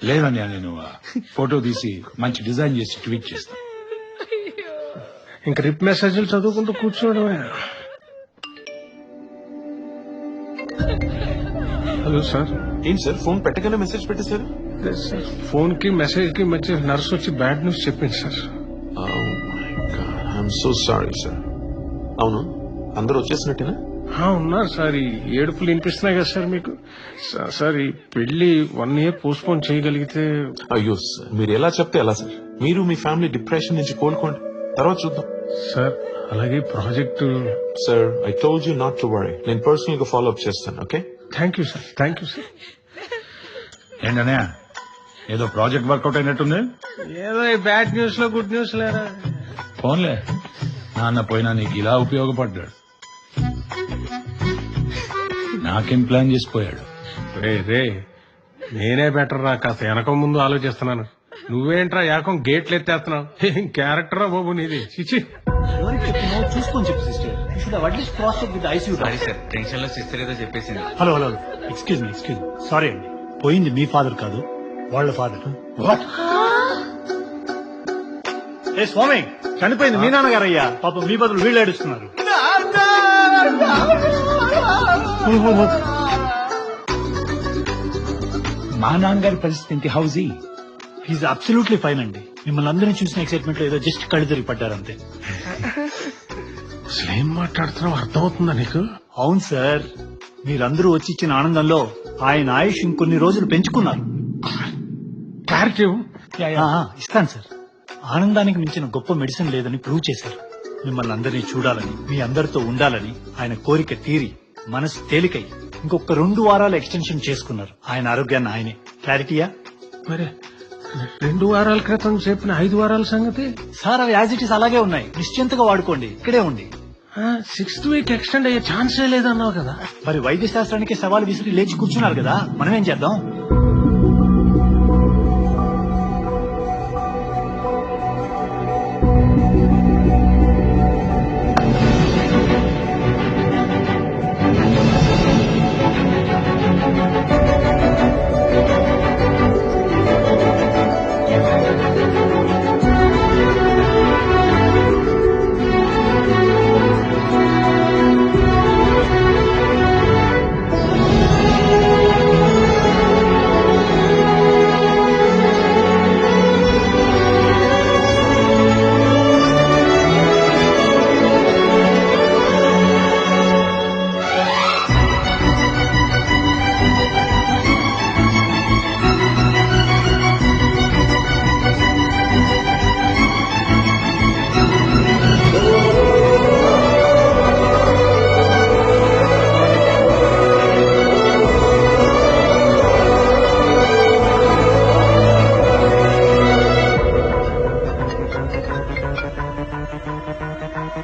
లేదన్నయ్య, నేను ఫోటో తీసి మంచి డిజైన్ చేసి ట్వీట్ చేస్తా. ఇంకా రిప్ మెసేజ్లు చదువుకుంటూ కూర్చోవడమే. Hello sir. ఏంటి సార్ ఫోన్ పెట్టగానే మెసేజ్ పెట్టేశారు? ఫోన్ కి మెసేజ్ కి మధ్య నర్స్ వచ్చి బ్యాడ్ న్యూస్ చెప్పింది సార్. I'm so sorry sir. అవును, అందరూ వచ్చేసినట్టేనా? ఉన్నారు సార్. ఈ ఏడుపులు వినిపిస్తున్నాయి కదా సార్ మీకు. సార్ ఈ పెళ్లి 1 year పోస్ట్ పోన్ చేయగలిగితే. అయ్యో సార్, మీరు ఎలా చెప్తే ఎలా సార్. మీరు మీ ఫ్యామిలీ డిప్రెషన్ నుంచి కోలుకోండి, తర్వాత చూద్దాం. సార్ అలాగే project. Sir I told you not to worry. నేను పర్సనల్ గా ఫాలో అప్ చేస్తాను. Okay, thank you sir. Thank you sir. ఏంటన్నయ్య, ఏదో ప్రాజెక్ట్ వర్కౌట్ అయినట్టుంది. ఏదో ఈ బ్యాడ్ న్యూస్ లో గుడ్ న్యూస్ లేరా. ఫోన్లే, నాన్న పోయినా నీకు ఇలా ఉపయోగపడ్డాడు. నాకేం ప్లాన్ చేసిపోయాడు. రే నేనే బెటర్ రా. కాస్త వెనక ముందు ఆలోచిస్తున్నాను. నువ్వేంట్రా ఏకం గేట్లు ఎత్తేస్తున్నావు. ఏం క్యారెక్టర్ రా బాబు నీది. చిచి చూసుకొని చెప్పు sister. At least cross check with ICU. Sorry sir, tension లో సిస్టర్ ఏదో చెప్పేసింది. Hello hello, excuse me. Sorry అండి, పోయింది మీ ఫాదర్ కాదు, వాళ్ళ ఫాదర్. ఏ స్వామి, చనిపోయింది మీ నాన్నగారయ్యా. పాపం మీ బదులు వీళ్ళు ఏడుస్తున్నారు. మా నాన్నగారి పరిస్థితి హౌజీ. హీజ్ అబ్సల్యూట్లీ ఫైన్ అండి. మిమ్మల్ని అందరినీ చూసిన ఎక్సైట్మెంట్ లో ఏదో జస్ట్ కళ్ళు తిరిగి పడ్డారంతే. అసలు ఏం మాట్లాడుతున్నావు అర్థమవుతుందా నీకు? అవును సార్, మీరందరూ వచ్చి ఇచ్చిన ఆనందంలో ఆయన ఆయుష్ ఇంకొన్ని రోజులు పెంచుకున్నారు. క్లారిటీ ఇస్తాను సార్. ఆనందానికి మించిన గొప్ప మెడిసిన్ లేదని ప్రూవ్ చేశారు. మిమ్మల్ని అందరినీ చూడాలని, మీ అందరితో ఉండాలని ఆయన కోరిక తీరి మనసు తేలికై ఇంకొక 2 వారాలు ఎక్స్టెన్షన్ చేసుకున్నారు. ఆయన ఆరోగ్యాన్ని ఆయనే. క్లారిటీయా? మరి 2 వారాల క్రితం చెప్పిన 5 వారాల సంగతి? సార్ అవి యాజ్ ఇట్ ఈస్ అలాగే ఉన్నాయి. నిశ్చింతగా వాడుకోండి, ఇక్కడే ఉండి. 6th week ఎక్స్టెండ్ అయ్యే ఛాన్సే లేదన్నావు కదా. మరి వైద్య శాస్త్రానికి సవాల్ విసిరి లేచి కూర్చున్నారు కదా, మనం ఏం చేద్దాం?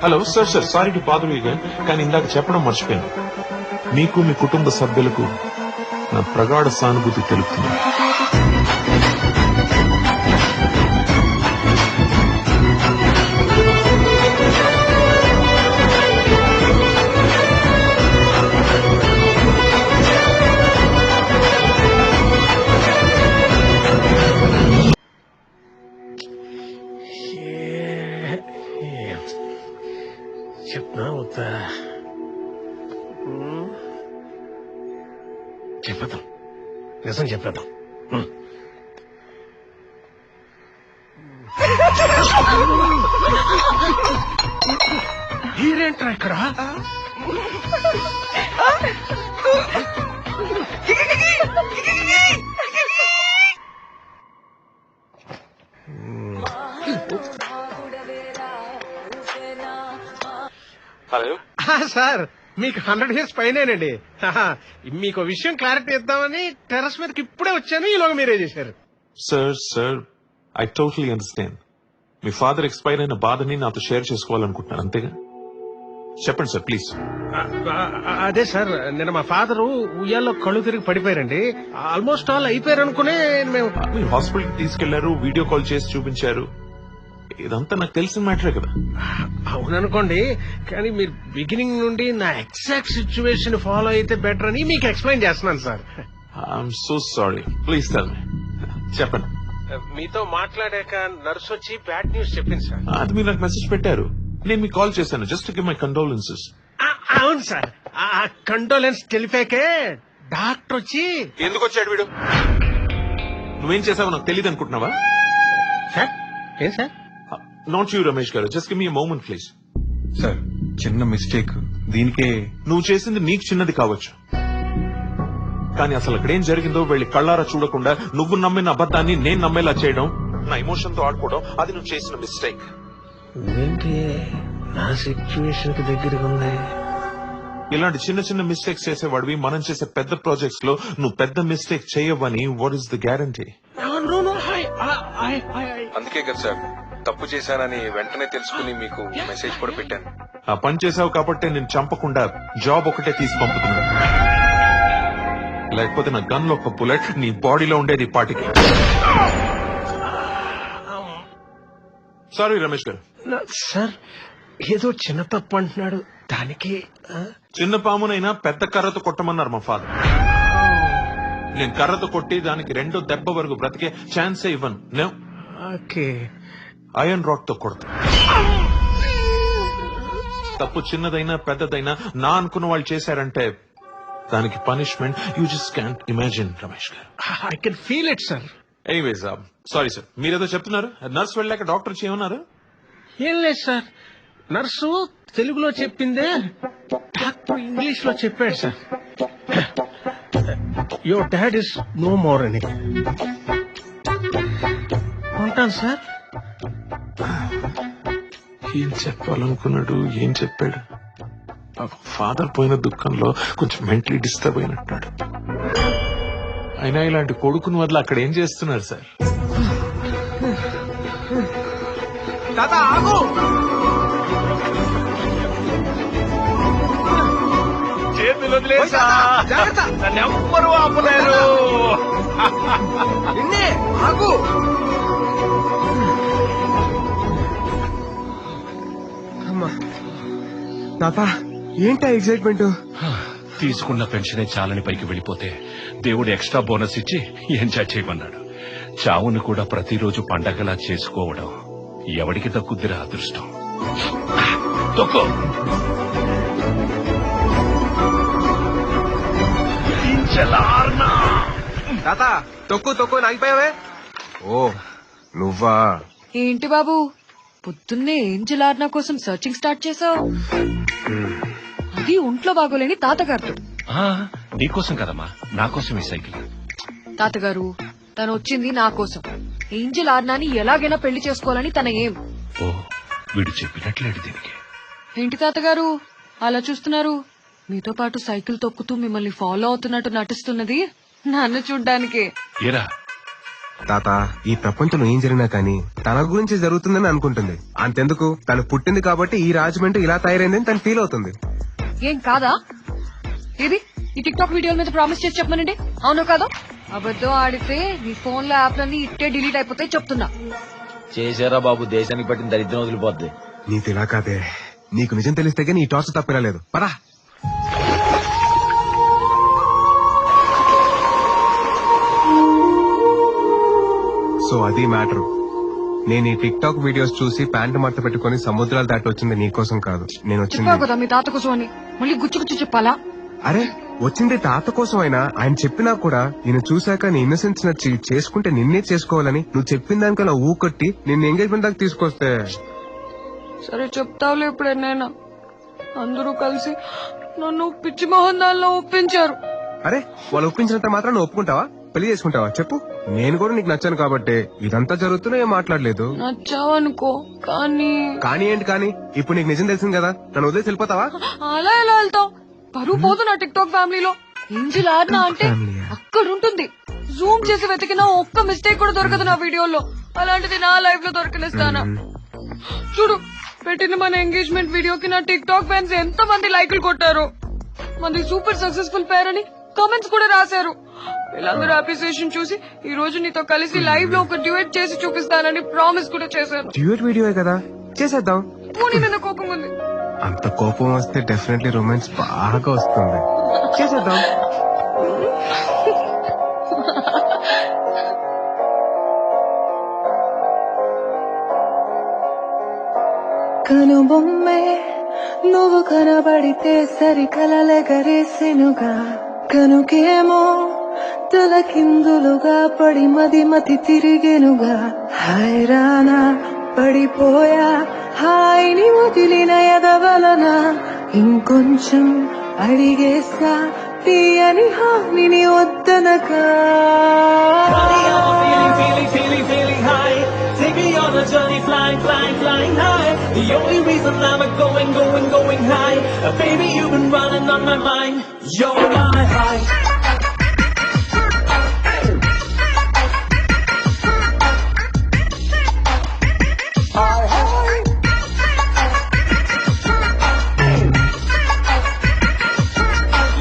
Hello sir. Sorry to bother you again, కానీ ఇందాక చెప్పడం మర్చిపోయాను. మీకు మీ కుటుంబ సభ్యులకు నా ప్రగాఢ సానుభూతి తెలుపుతున్నాను. చెప్పనా వద్దా? చెప్పేద్దాం, నిజం చెప్పేద్దాం. మీరేంట్రా ఇక్కడ? హలో సార్, మీకు 100 years పైనేనండి. మీకు విషయం క్లారిటీ ఇద్దామని టెర్రస్ మీదకి ఇప్పుడే వచ్చాను. ఈలోగా మీరే చేశారు. Sir I totally understand. Me father expire అయిన బాధని నాతో షేర్ చేసుకోవాలనుకుంటున్నాను, అంతేగా? చెప్పండి సార్ ప్లీజ్. అదే సార్, నిన్న మా ఫాదర్ ఉయ్యాల్లో కళ్ళు తిరిగి పడిపోయారండి. ఆల్మోస్ట్ ఆల్ అయిపోయారు అనుకునే మేము మీరు హాస్పిటల్ కి తీసుకెళ్లారు, వీడియో కాల్ చేసి చూపించారు. ఇదంతా నాకు తెలిసిన మ్యాటరే కదా. అవుననుకోండి, కానీ మీరు బిగినింగ్ నుండి నా ఎగ్జాక్ట్ సిచ్యువేషన్ ఫాలో అయితే బెటర్ అని మీకు ఎక్స్ప్లెయిన్ చేస్తున్నాను sir. I'm so sorry. Please tell me. చెప్పండి. మీతో మాట్లాడాక నర్స్ వచ్చి బ్యాడ్ న్యూస్ చెప్పింది సార్. అది మీరు నాకు మెసేజ్ పెట్టారు, నేను మీకు కాల్ చేశాను జస్ట్ గివ్ మై కండోలెన్సెస్. అవును సార్, ఆ కండోలెన్స్ తెలిపాకే డాక్టర్ వచ్చి. ఎందుకు వచ్చాడు వీడు? నువ్వేం చేసావో నాకు తెలియదు అనుకుంటున్నావా? సార్ ఏం సార్? నాట్ యూ రమేష్ గారు, just give me moment please. Sir చిన్న మిస్టేక్, దీనికే. నువ్వు చేసింది నీకు చిన్నది కావచ్చు, కానీ అసలు అక్కడ ఏం జరిగిందో వెళ్ళి కళ్ళారా చూడకుండా నువ్వు నమ్మిన అబద్ధాన్ని నేను నమ్మేలా చేయడం, నా ఎమోషన్ తో ఆడుకోవడం, అది నువ్వు చేసిన మిస్టేక్. ఏంటి నా సిచ్యువేషన్ కి దగ్గరగా ఉంది. ఇలాంటి చిన్న చిన్న మిస్టేక్స్ చేసేవాడివి మనం చేసే పెద్ద ప్రాజెక్ట్స్ లో నువ్వు పెద్ద మిస్టేక్ చేయవని వాట్ ఈస్ ద గ్యారంటీ? అందుకే కదా సార్ తప్పు చేశానని వెంటనే తెలుసుకుని మీకు మెసేజ్ కూడా పెట్టాను. ఆ పని చేసావు కాబట్టి నేను చంపకుండా జాబ్ ఒకటే తీసి పంపుతున్నాను, లేకపోతే నా గన్ లో ఒక బుల్లెట్ నీ బాడీలో ఉండేది పాటికి. సారీ రమేష్ గారు. సార్ ఏదో చిన్న తప్పు అంటున్నాడు, దానికి చిన్న పామునైనా పెద్ద కర్రతో కొట్టమన్నారు మా ఫాదర్. నేను కర్రతో కొట్టి దానికి 2 దెబ్బ వరకు బ్రతికే ఛాన్సే ఇవ్వను. నేను ఓకే ఐరన్ రాడ్ తో కొడతా. తప్పు చిన్నదైనా పెద్దదైనా నా అనుకున్న వాళ్ళు చేశారంటే దానికి punishment you just can't imagine Ramesh గారు. I can feel it sir. Anyways sorry sir, మీరేదో చెప్తున్నారు. నర్స్ వెళ్ళాక డాక్టర్ చేయమన్నారు. ఏం లేదు సార్, నర్సు తెలుగులో చెప్పిందే డాక్టర్ ఇంగ్లీష్ లో చెప్పాడు sir. Your dad is no more అని. ఉంటాను సార్. ఏం చెప్పాలనుకున్నాడు, ఏం చెప్పాడు? ఫాదర్ పోయిన దుఃఖంలో కొంచెం మెంటలీ డిస్టర్బ్ అయినట్టున్నాడు. అయినా ఇలాంటి కొడుకుని వల్ల అక్కడ ఏం చేస్తున్నారు సార్? చేతులు వదిలేసా, నన్ను ఎవ్వరూ ఆపలేరు. తాత ఏంటా ఎగ్జైట్మెంట్? తీసుకున్న పెన్షనే చాలని పైకి వెళ్ళిపోతే దేవుడు ఎక్స్ట్రా బోనస్ ఇచ్చి ఎంజాయ్ చేయమన్నాడు. చావును కూడా ప్రతిరోజు పండగలా చేసుకోవడం ఎవడికి దక్కుద్దిరా అదృష్టం. తొక్కో. తాత తొక్కు తొక్కు నాగిపోయావే. ఓ నువ్వా? ఏంటి బాబు పొద్దున్నే ఏంజలార్నా కోసం సర్చింగ్ స్టార్ట్ చేసావు? అది ఒంట్లో బాగోలేని తాతగారు. నీకోసం కదమ్మా, నా కోసం ఈ సైకిల్. తాతగారు తను వచ్చింది నా కోసం. ఏంజల్ ఆర్నాని ఎలాగైనా పెళ్లి చేసుకోవాలని తన ఏం. ఓ వీడు చెప్పినట్లేడు దీనికి. ఏంటి తాతగారు అలా చూస్తున్నారు? మీతో పాటు సైకిల్ తొక్కుతూ మిమ్మల్ని ఫాలో అవుతున్నట్టు నటిస్తున్నది నన్ను చూడ్డానికి. ఏరా తాత ఈ ప్రపంచంలో ఏం జరిగినా కానీ తన గురించి జరుగుతుందని అనుకుంటుంది. అంతెందుకు తను పుట్టింది కాబట్టి ఈ రాజమండ్రి ఇలా తయారైందని తను ఫీల్ అవుతుంది. ఏం కాదా? ఇది ఈ టిక్ టాక్ వీడియోల మీద ప్రామిస్ చేసి చెప్పమనండి, అవునో కాదో? అబద్ధం ఆడితే నీ ఫోన్ లో యాప్లన్నీ ఇట్టే డిలీట్ అయిపోతాయి చెప్తున్నా. చేశారా బాబు, దేశానికి పట్టిన దరిద్రం వదిలిపోద్ది. నీకు ఇలా కాదే, నీకు నిజం తెలిస్తే గానీ ఈ టార్చ్ తప్పిరలేదు. పదా సో అది మ్యాటర్. నేను ఈ టిక్ టాక్ వీడియోస్ చూసి ప్యాంటు మడత పెట్టుకుని సముద్రాలు దాటి వచ్చింది నీకోసం కాదు. నేను చెప్పావు వచ్చింది కదా మీ తాత కోసం అని, మళ్ళీ గుచ్చు గుచ్చు చెప్పాలా? అరే వచ్చింది తాత కోసం అయినా ఆయన చెప్పినా కూడా నేను చూశాక నీ ఇన్నసెన్స్ నచ్చి చేసుకుంటే నిన్నే చేసుకోవాలని నువ్వు చెప్పిన దానికన్నా ఊకొట్టి నిన్ను ఎంగేజ్మెంట్ దాకా తీసుకొస్తే. సరే చెప్తావులే ఎప్పుడైనా. అందరూ కలిసి నన్ను పిచ్చి మోహన్ దానిలో ఒప్పించారు. అరే వాళ్ళు ఒప్పించినంత మాత్రం నువ్వు ఒప్పుకుంటావా? పెళ్లి చేసుకుంటావా చెప్పు? నేను కూడా నీకు నచ్చాను కాబట్టి ఇదంతా జరుగుతున్నా ఏం మాట్లాడలేదు. నచ్చావనుకో కానీ. కానీ ఏంటి కానీ? ఇప్పుడు నీకు నిజం తెలిసింది కదా, నన్ను వదిలేసి వెళ్ళిపోతావా? అలా ఎలా వెళ్తావు? పరువు పోదు నా టిక్ టాక్ ఫ్యామిలీలో. ఏంజిల్ ఆర్నా అంటే అక్కడ ఉంటుంది. జూమ్ చేసి వెతికినా ఒక్క మిస్టేక్ కూడా దొరకదు నా వీడియోలో. అలాంటిది నా లైఫ్ లో దొరకనిస్తానా? చూడు పెట్టిన మన ఎంగేజ్మెంట్ వీడియోకి నా టిక్ టాక్ ఫ్యాన్స్ ఎంత మంది లైకులు కొట్టారు. మంది సూపర్ సక్సెస్ఫుల్ పేర్ అని కామెంట్స్ కూడా రాశారు. వీళ్ళందరూ అప్రిసియేషన్ చూసి ఈ రోజు నీతో కలిసి లైవ్ లో ఒక డ్యూయట్ చేసి చూపిస్తానని ప్రామిస్ కూడా చేశాను. డ్యూయట్ వీడియో కదా, చేసేద్దాం. పూని మీద కోపం ఉంది. అంత కోపం వస్తే డెఫినెట్లీ రొమాన్స్ బాగా వస్తుంది. చేసేద్దాం. కనుబొమ్మే నువ్వు కనబడితే సరి కలలెగరేసెనుగా కనుకేమో తలకిందులుగా పడి మతి తిరిగెనుగా హైరానా పడిపోయా హాయిని వదిలిన ఎదవలన ఇంకొంచెం అడిగేస్తా తీయని హానిని వద్దనగా Take me on a journey, flying, flying, flying high. The only reason I'm going, going, going high. Baby, you've been running on my mind. You're my high.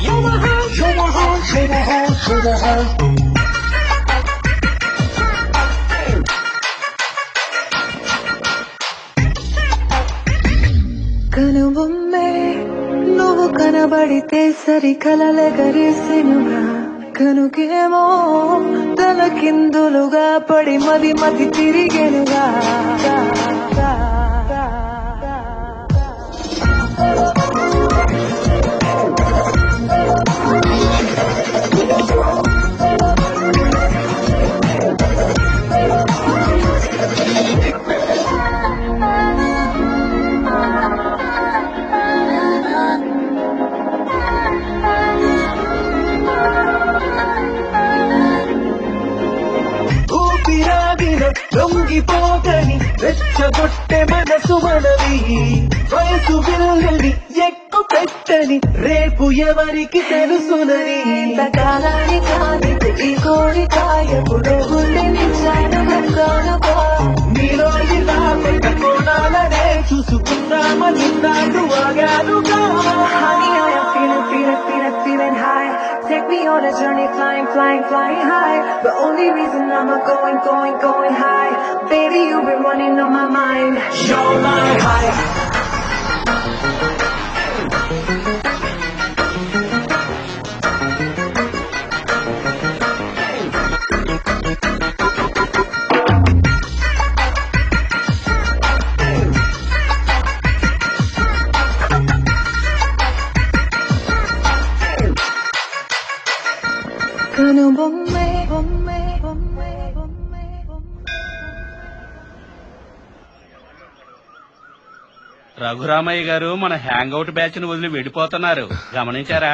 You're my high, you're my high, you're my high, you're my high. కనుబొమ్మే నువ్వు కనబడితే సరి కలలెగరేసెనుగా కనుకేమో తలకిందులుగా పడి మతి తిరిగెనుగా లొంగిపోతని రెచ్చగొట్టె మనసు మనవి వయసు విల్లని ఎక్కు పెట్టని రేపు ఎవరికి తెలుసునని ఇంతకాలాని కాదిది ఈ కోరికాయపుడు గుండె నిచ్చానుగా నీలో ఇలా పెద్ద కోణాలనే చూసుకుందామని నాడు ఆగానుగా Honey, I am feeling high. Take me on a journey, flying, flying, flying high. The only reason I'm going, going, going high. Baby, you've been running on my mind. You're my high. కనుబొమ్మే Raghuramayya గారు మన hang out batch ను వదిలి వెళ్ళిపోతున్నారు గమనించారా?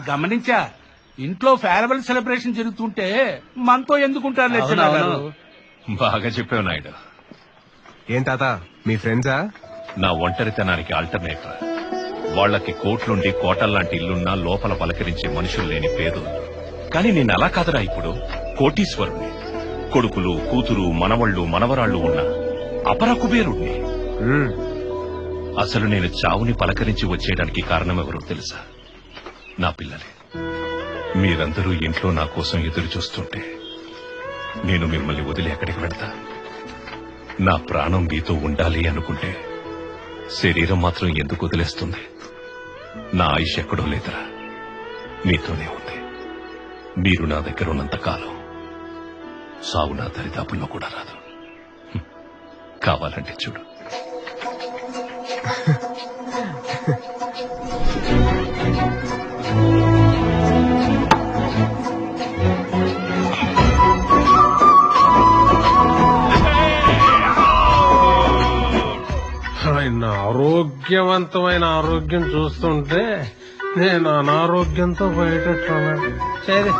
గమనించా. ఇంట్లో farewell celebration జరుగుతుంటే మనతో ఎందుకుంటారు అవునవును. బాగా చెప్పావు నాయుడు. ఏం తాత మీ ఫ్రెండ్సా? నా ఒంటరితనానికి ఆల్టర్నేటర్. వాళ్ళకి కోట్లుండి కోటల్లాంటి ఇల్లున్నా లోపల పలకరించే మనుషులు లేని పేదోళ్ళు. కానీ నేను అలా కాదురా, ఇప్పుడు కోటీశ్వరుణ్ణి. కొడుకులు, కూతురు, మనవళ్ళు, మనవరాళ్లు ఉన్న అపర కుబేరుణ్ణి. అసలు నేను చావుని పలకరించి వచ్చేయడానికి కారణం ఎవరో తెలుసా? నా పిల్లలే. మీరందరూ ఇంట్లో నా కోసం ఎదురు చూస్తుంటే నేను మిమ్మల్ని వదిలి ఎక్కడికి వెళ్తా? నా ప్రాణం మీతో ఉండాలి అనుకుంటే శరీరం మాత్రం ఎందుకు వదిలేస్తుంది? నా ఆయుష్ ఎక్కడో లేదురా, మీతోనే ఉంది. మీరు నా దగ్గర ఉన్నంత కాలం సావు నా దరిదాపుల్లో కూడా రాదు. కావాలంటే చూడు. ఆయన ఆరోగ్యవంతమైన ఆరోగ్యం చూస్తుంటే నేను అనారోగ్యంతో బయటట్టున్నాను. సరే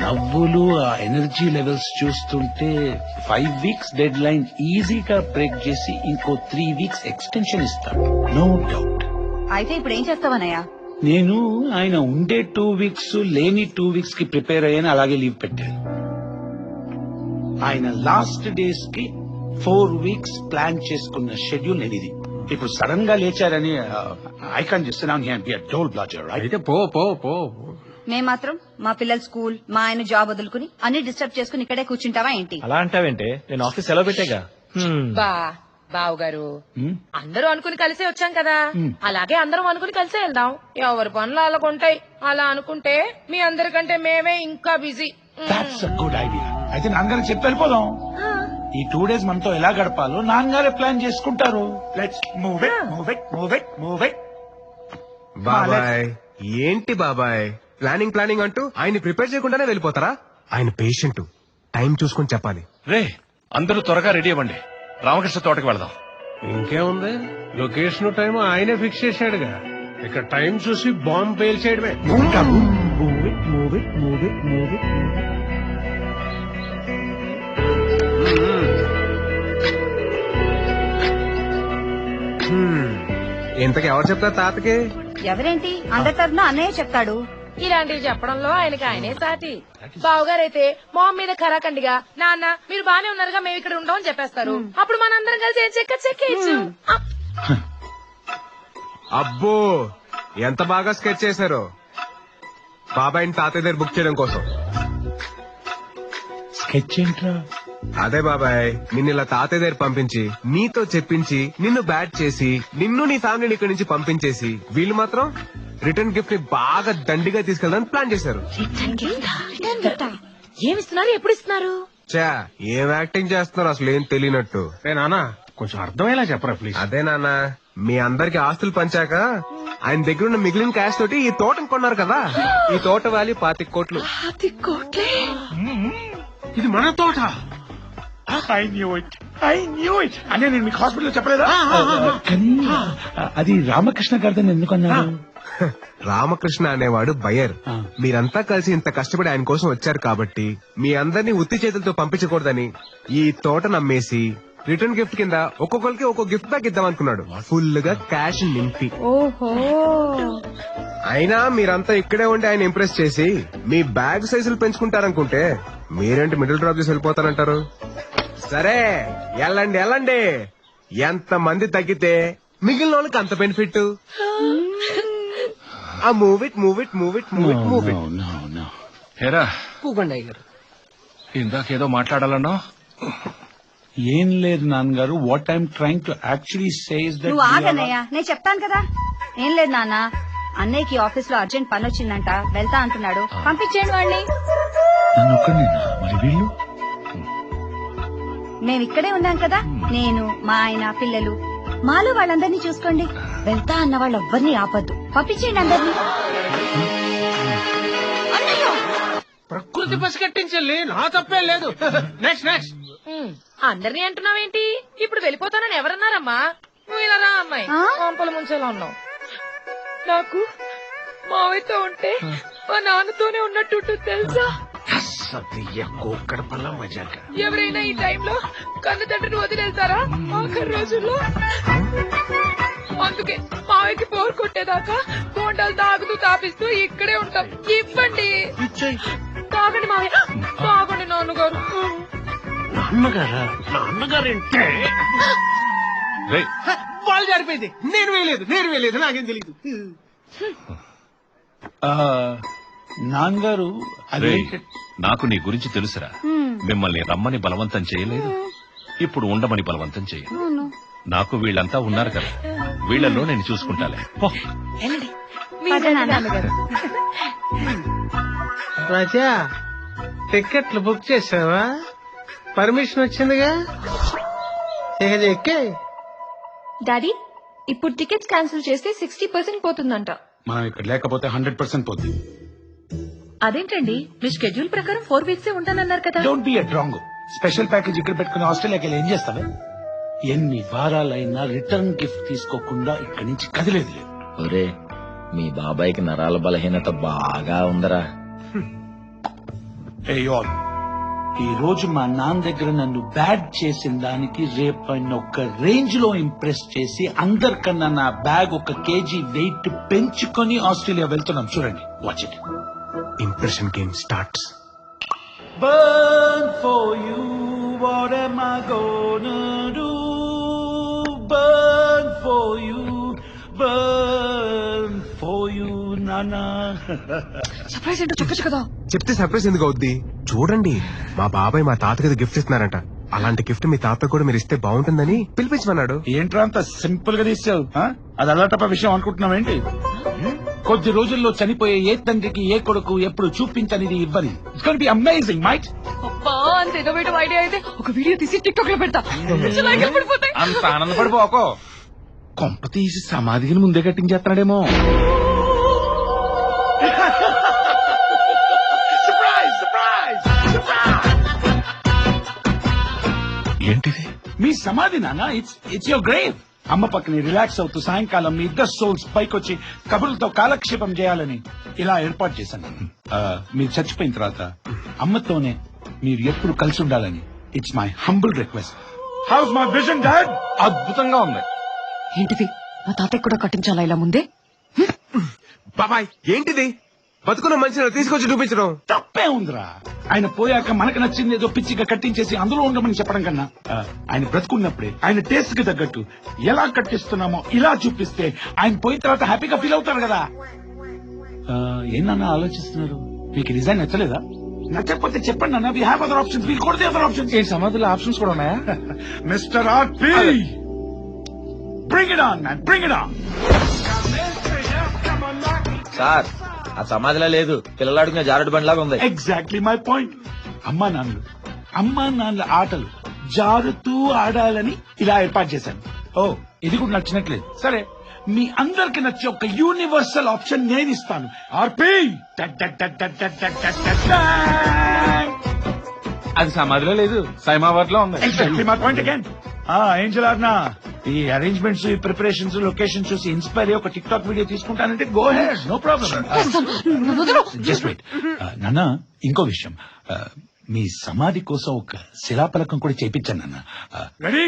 నవ్వులు, ఆ ఎనర్జీ లెవెల్స్ చూస్తుంటే 5 వీక్స్ డెడ్ లైన్ ఈజీగా బ్రేక్ చేసి ఇంకో 3 వీక్స్ ఎక్స్టెన్షన్ ఇస్తాడు, నో డౌట్. అయితే ఇప్పుడు ఏం చేస్తావనయ్యా? నేను ఆయన ఉండే 2 వీక్స్ లేని 2 వీక్స్ కి ప్రిపేర్ అయ్యాను, అలాగే లీవ్ పెట్టాను. ఆయన లాస్ట్ డేస్ కి 4 వీక్స్ ప్లాన్ చేసుకున్న షెడ్యూల్ నేను ఇది. ఇప్పుడు సడన్ గా లేచారని I can't just sit down here and be a toll blazer. అయితే పో పో పో. మేము మాత్రం మా పిల్లల స్కూల్, మా ఆయన జాబ్ వదులుకుని అన్ని డిస్టర్బ్ చేసుకుని ఇక్కడే కూర్చుంటావా ఏంటి? అలా అంటావేంటే, నేను ఆఫీస్ సెలవు పెట్టేగా. బా బావగారు అందరూ అనుకుని కలిసే వచ్చాం కదా, అలాగే అందరం అనుకుని కలిసే వెళ్దాం. ఎవరి పనులు అలాగుంటాయి. అలా అనుకుంటే మీ అందరికంటే మేమే ఇంకా busy. That's a good idea. అయితే నాన్నగారికి చెప్పి వెళ్ళిపోదాం. ఈ 2 days మనతో ఎలా గడపాలో నాన్నగారే ప్లాన్ చేసుకుంటారు. Let's move it, move it, move it, move it. బాబాయ్ ఏంటి బాబాయ్ ప్లానింగ్ అంటూ ఆయన్ని ప్రిపేర్ చేయకుండానే వెళ్ళిపోతారా? ఆయన పేషెంట్, టైం చూసుకొని చెప్పాలి. రే అందరూ త్వరగా రెడీ అవ్వండి, రామకృష్ణ తోటకి వెళదాం. ఇంకేముంది, లొకేషన్ టైం ఆయనే ఫిక్స్ చేశాడుగా. ఇక టైం చూసి బాంబు పేల్చేయడమే. ఇంతకు ఎవరు చెప్తారు తాతకి? ఎవరేంటి అందరి తరఫున అన్నయ్య చెప్తాడు. ఇలాంటివి చెప్పడంలో ఆయనకి ఆయనే సాటి. బావగారైతే మామ్ మీద ఖరాఖండిగా నాన్న మీరు బానే ఉన్నారుగా, మేము ఇక్కడ ఉండమని చెప్పేస్తారు. అప్పుడు మనందరం కలిసి ఏం చెక్కేయచ్చు. అబ్బో ఎంత బాగా స్కెచ్ చేశారు. బాబాయ్ని తాతయ్య దగ్గర బుక్ చేయడం కోసం. స్కెచ్ ఏంట్రా? అదే బాబాయ్, నిన్ను ఇలా తాతయ్య దగ్గర పంపించి నీతో చెప్పించి నిన్ను బ్యాట్ చేసి నిన్ను నీ ఫ్యామిలీని ఇక్కడి నుంచి పంపించేసి వీళ్ళు మాత్రం రిటర్న్ గిఫ్ట్ ని బాగా దండిగా తీసుకెళ్దామని ప్లాన్ చేశారు. ఏమిస్తున్నారు, ఎప్పుడు ఇస్తున్నారు? చా ఏం యాక్టింగ్ చేస్తున్నారు అసలు ఏం తెలియనట్టు. నానా కొంచెం అర్థమయ్యేలా చెప్పరా ప్లీజ్. అదే నాన్న, మీ అందరికి ఆస్తులు పంచాక ఆయన దగ్గర ఉన్న మిగిలిన క్యాష్ తోటి ఈ తోటను కొన్నారు కదా. ఈ తోట వాల్యూ 25 కోట్లు. ఇది మన తోట. ఐ న్యూ ఇట్ అంటే నేను మీకు హాస్పిటల్ చెప్పలేదా? కానీ అది రామకృష్ణ గారిదని ఎందుకు అన్నారు? రామకృష్ణ అనేవాడు బయర్. మీరంతా కలిసి ఇంత కష్టపడి ఆయన కోసం వచ్చారు కాబట్టి మీ అందరినీ ఉత్తి చేతులతో పంపించకూడదని ఈ తోట నమ్మేసి రిటర్న్ గిఫ్ట్ కింద ఒక్కొక్కరికి ఒక్కో గిఫ్ట్ బ్యాగ్ ఇద్దాం అనుకున్నాడు, ఫుల్ గా క్యాష్ నింపి. ఓహో, అయినా మీరంతా ఇక్కడే ఉండి ఆయన ఇంప్రెస్ చేసి మీ బ్యాగ్ సైజులు పెంచుకుంటారనుకుంటే మీరేంటి మిడిల్ డ్రాప్ చేసి వెళ్ళిపోతారంటారు. సరే వెళ్ళండి. ఎంత మంది తగ్గితే మిగిలిన వాళ్ళకి అంత బెనిఫిట్. Move it. హేరా ఇందాకేదో మాట్లాడాలన్నా? ఏం లేదు నాన్నగారు. What I'm trying to actually say is that నువ్వు ఆగన్నయ్య, నేను చెప్తాను కదా. ఏం లేదు నాన్న, అన్నయ్యకి ఆఫీస్ లో అర్జెంట్ పని వచ్చిందంట, వెళ్తా అంటున్నాడు, పంపించేయండి వాడిని. నన్ను ఒక్కడినేనా? మరి వీళ్ళు? మేము ఇక్కడే ఉన్నాం కదా, నేను మా ఆయన పిల్లలు, మాలో వాళ్ళందరినీ చూసుకోండి. వెళ్తా అన్న వాళ్ళు ఎవ్వరిని ఆపద్దు, పంపించేయండి అందరినీ. ప్రకృతి పసిగట్టించెల్లి, నా తప్పే లేదు. నెక్స్ట్ అందరినీ అంటున్నావేంటి? ఇప్పుడు వెళ్ళిపోతానని ఎవరన్నారమ్మా? నువ్వు ఇలా రా అమ్మాయి, పంపల ముంచేలా ఉన్నావు. నాకు మావయ్యతో ఉంటే మా నాన్నతోనే ఉన్నట్టు తెలుసా? ఎవరైనా ఈ టైంలో కన్ను తండ్రిని వదిలేస్తారా ఆఖరి రోజుల్లో? అందుకే మావయ్యకి పోరు కొట్టేదాకా బోండాలు తాగుతూ తాపిస్తూ ఇక్కడే ఉంటాం. ఇవ్వండి, తాగండి మావయ్య, తాగండి నాన్నగారు. నాన్నగారంటే వాళ్ళు జరిపోయింది. నేను వేయలేదు, నాకేం తెలియదు. నాన్నగారు అదే నాకు నీ గురించి తెలుసురా. మిమ్మల్ని రమ్మని బలవంతం చేయలేదు, ఇప్పుడు ఉండమని బలవంతం చేయను. నాకు వీళ్ళంతా ఉన్నారు కదా, వీళ్ళల్లో నేను చూసుకుంటాలే. రాజా టికెట్లు బుక్ చేసావా? పర్మిషన్ వచ్చిందిగా, ఇక ఎక్కే. డాడీ, ఇప్పుడు టికెట్స్ క్యాన్సిల్ చేస్తే 60% పోతుందంట. మనం ఇక్కడ లేకపోతే 100% పోతుంది. అదేంటండి, మీ షెడ్యూల్ ప్రకారం 4 weeks ఉంటానన్నారు కదా. Don't be at wrong. Special package ఇక్కడ పెట్టుకుని ఆస్ట్రేలియాకి వెళ్ళి ఏం చేస్తావే? ఎన్ని వారాలైనా రిటర్న్ గిఫ్ట్ తీసుకోకుండా ఇక్కడి నుంచి కదిలేదు. ఒరే, మీ బాబాయ్కి నరాల బలహీనత బాగా ఉందరా. ఈ రోజు మా నాన్న దగ్గర నన్ను బ్యాడ్ చేసిన దానికి రేపు ఒక రేంజ్ లో ఇంప్రెస్ చేసి అందరికన్నా నా బ్యాగ్ 1 kg వెయిట్ పెంచుకొని ఆస్ట్రేలియా వెళ్తున్నాం. చూడండి, watch it. Impression game starts. Burn for you, what am I gonna do? Burn for you, burn for you, nana. Surprise ఏంటో చెప్పచ్చు కదా. చెప్తే సర్ప్రైజ్ ఎందుకు అవుద్ది? చూడండి, మా బాబాయ్ మా తాతకి గిఫ్ట్ ఇస్తున్నారంట. అలాంటి గిఫ్ట్ మీ తాత కూడా మీరు ఇస్తే బాగుంటుందని పిలిపించమన్నాడు. ఏంట్రా అంత సింపుల్ గా తీసావు? అది అలాంటప్ప విషయం అనుకుంటున్నావేంటి? కొద్ది రోజుల్లో చనిపోయే ఏ తండ్రికి ఏ కొడుకు ఎప్పుడు చూపించనిది ఇవ్వని. It's gonna B amazing might. అబ్బా అంత ఇన్నోవేటివ్ ఐడియా అయితే ఒక వీడియో తీసి టిక్ టాక్ లో పెడతా. లైక్లు పడిపోతాయి. అంత ఆనందపడిపోకో. కొంప తీసి సమాధిని ముందే కట్టించేస్తున్నాడేమో. ఏంటిది? మీ సమాధి నాన్న. It's your grave. అమ్మ పక్కనే రిలాక్స్ అవుతూ సాయంకాలం మీ ఇద్దరు సోల్స్ పైకొచ్చి కబుర్లతో కాలక్షేపం చేయాలని ఇలా ఏర్పాటు చేశాను. మీరు చచ్చిపోయిన తర్వాత అమ్మతోనే మీరు ఎప్పుడు కలిసి ఉండాలని it's my humble request. House my vision dad? అద్భుతంగా ఉంది. ఏంటిది? మా తాతయ్య కూడా కట్టించాలా ఇలా ముందే? బాబాయ్ ఏంటిది? బతుకున్న మనిషిని తీసుకొచ్చి చూపించడం తప్పే ఉందిరా. ఆయన పోయాక మనకు నచ్చింది ఏదో పిచ్చిగా కట్టించేసి అందులో ఉండమని చెప్పడం కన్నా ఆయన బ్రతుకున్నప్పుడే ఆయన టేస్ట్ కి తగ్గట్టు ఎలా కట్టిస్తున్నామో ఇలా చూపిస్తే ఆయన పోయిన తర్వాత హ్యాపీగా ఫీల్ అవుతారు కదా. ఏంటన్నా ఆలోచిస్తున్నారు? మీకు డిజైన్ నచ్చలేదా? నచ్చకపోతే చెప్పండి అన్న. We have other options. వీల్ కూడా అదర్ ఆప్షన్స్. ఈ సమాధిలో ఆప్షన్స్ కూడా ఉన్నాయా? Mister RP, bring it on man, bring it on. Sir ఆ సమాధిలో లేదు, పిల్లలాడుకునే జారుడు బండిలాగా ఉంది. Exactly my point. అమ్మా నాన్నల ఆటలు జారుతూ ఆడాలని ఇలా ఏర్పాటు చేశాను. ఓ ఇది కూడా నచ్చినట్లేదు. సరే మీ అందరికి నచ్చే ఒక యూనివర్సల్ ఆప్షన్ నేను ఇస్తాను. ఆర్పి, అది సమాధిలో లేదు, సైమాబాద్ లో ఉంది. Exactly my point again. Angel అర్నా, ఈ అరేంజ్మెంట్స్, ఈ ప్రిపరేషన్స్, లొకేషన్ చూసి ఇన్స్పైర్ అయ్యి ఒక టిక్ టాక్ వీడియో తీసుకుంటానంటే go ahead, no problem. Just wait. నాన్న ఇంకో విషయం, మీ సమాధి కోసం ఒక శిలాపలకం కూడా చేయించాను నాన్న. రెడీ?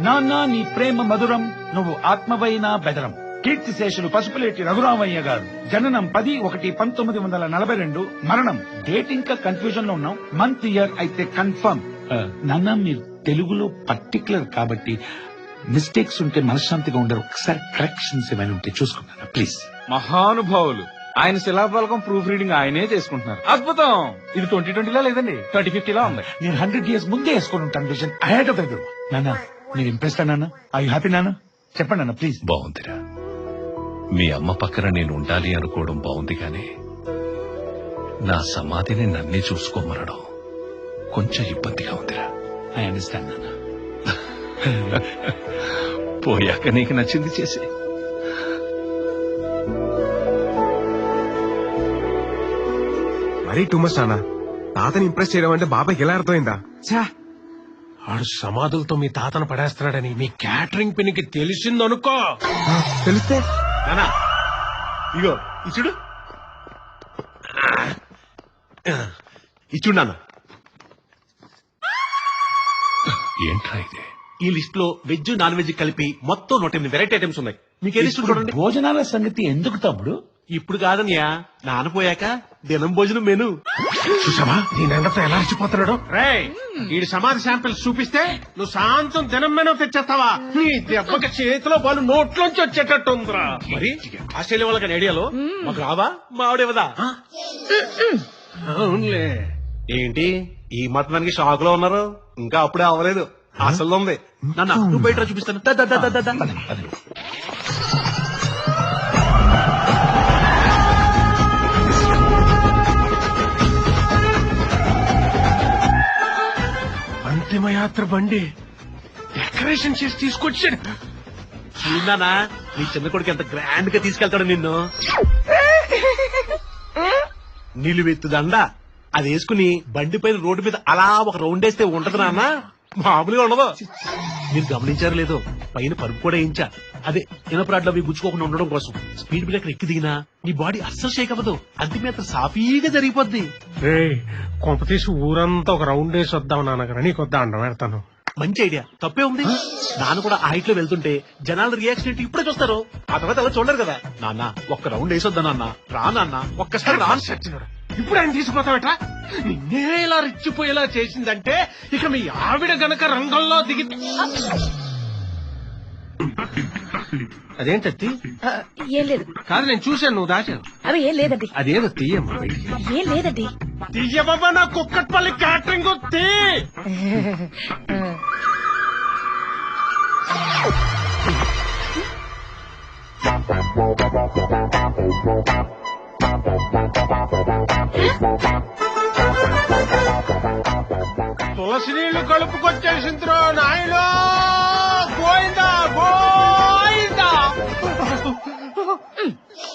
నాన్న నీ ప్రేమ మధురం, నువ్వు ఆత్మవైనా బెదరం. కీర్తిశేషులు పసుపులేటి రఘురామయ్య గారు. జననం 10/1/1942. మరణం డేట్ ఇంకా కన్ఫ్యూజన్ లో ఉన్నాం. మంత్ ఇయర్ అయితే కన్ఫర్మ్. నాన్న మీరు తెలుగులో పర్టికులర్ కాబట్టి మిస్టేక్స్ ఉంటే మనశ్శాంతిగా ఉండరు. ఒకసారి కరెక్షన్స్ ఏమైనా ఉంటే చూసుకున్నారా ప్లీజ్? మహానుభావులు, ఆయన శిలాఫలకం ప్రూఫ్ రీడింగ్ ఆయనే చేసుకుంటున్నారు. అద్భుతం. ఇది 2020లో లేదండి, 2050లో ఉంది. నేను 100 years ముందే వేసుకుని ఉంటాను విజన్. Ahead of everyone. నాన్న మీరు ఇంప్రెస్డ్ నాన్న? ఐ యు హ్యాపీ నాన్న? చెప్పండి నాన్న ప్లీజ్. బాగుందిరా. మీ అమ్మ పక్కన నేను ఉండాలి అనుకోవడం బాగుంది గాని నా సమాధిని నన్నే చూసుకోమనడం కొంచెం ఇబ్బందిగా ఉందిరా. ఐ అండర్స్టాండ్ నాన్న. పోయాక నీకు నచ్చింది చేసి. మరీ టూ మచ్ నాన్న. తాతని ఇంప్రెస్ చేయడం అంటే బాబాయ్కి ఎలా అర్థమైందా? ఆడు సమాధులతో మీ తాతను పడేస్తున్నాడని మీ క్యాటరింగ్ పినికి తెలిసిందనుకో. తెలిస్తే నానా ఇగో ఇచ్చుడు, ఇచ్చుడు నాన్న. ఏంట్రా ఇది? ఈ లిస్ట్ లో వెజ్ నాన్ వెజ్ కలిపి మొత్తం 108 వెరైటీ ఐటమ్స్ ఉన్నాయి. మీకేది ఇష్టం చూడండి. భోజనాల సంగతి ఎందుకు తమ్ముడు? ఇప్పుడు కాదనియా, నానపోయాక దినం భోజనం మెను. చూసావా నేను ఎండతో ఎలా రెచ్చిపోతున్నాడు? రే ఈ సమాధి శాంపిల్స్ చూపిస్తే నువ్వు సాయంత్రం దినం మెను తెచ్చేస్తావా? నీ దెబ్బకి చేతిలో వాళ్ళు నోట్లోంచి వచ్చేటట్టు ఉందిరా. మరి ఆస్ట్రేలియా వాళ్ళకి ఐడియాలో మాకు రావా? మా ఆవిడేవదా? అవునులే. ఏంటి ఈ మాత్రానికి షాక్ లో ఉన్నారు? ఇంకా అప్పుడే అవ్వలేదు, అసలు ఉంది. నాన్న నువ్వు బయట చూపిస్తాను. అంతిమయాత్ర బండి డెకరేషన్ చేసి తీసుకొచ్చాడు. చూడానా నీ చిన్న కొడుకు ఎంత గ్రాండ్ గా తీసుకెళ్తాడు నిన్ను. నిలువెత్తు దండ అది వేసుకుని బండి పైన రోడ్డు మీద అలా ఒక రౌండ్ వేస్తే ఉంటది నాన్న, మామూలుగా ఉండదు. మీరు గమనించారు లేదో, పైన పరుపు కూడా వేయించా. అదే ఇనపరాడ్లు అవి గుచ్చుకోకుండా ఉండడం కోసం. స్పీడ్ బ్రేకర్ ఎక్కి దిగినా నీ బాడీ అస్సలు షేక్ అవ్వదు. అంతిమేత సాఫీగా జరిగిపోద్ది. కొంప తీసి ఊరంతా ఒక రౌండ్ వేసి వద్దాం నాన్నగారు, నీకు వద్దా అండ పెడతాను. మంచి ఐడియా, తప్పే ఉంది. నాన్న కూడా ఆ హైట్ లో వెళ్తుంటే జనాల రియాక్షన్ ఏంటి ఇప్పుడే చూస్తారు, ఆ తర్వాత అలా చూడరు కదా. నాన్న ఒక్క రౌండ్ వేసొద్దా నాన్న? రా నాన్న ఒక్కసారి రా. ఇప్పుడు ఆయన తీసుకుపోతామట. నిన్నే ఇలా రెచ్చిపోయేలా చేసిందంటే ఇక మీ ఆవిడ గనక రంగంలో దిగి అదేంటి ఏం లేదు కాదు, నేను చూశాను, నువ్వు దాచావు. అవి ఏం లేదండి అదేదో తీయమ్మా బయటికి. ఏం లేదండి తీయబాబా, నా కుక్కట్పల్లి క్యాటరింగ్ తీ. తులసి నీళ్లు కలుపుకొచ్చేసింద్రో నాయనో, గోయిందా గోయిందా.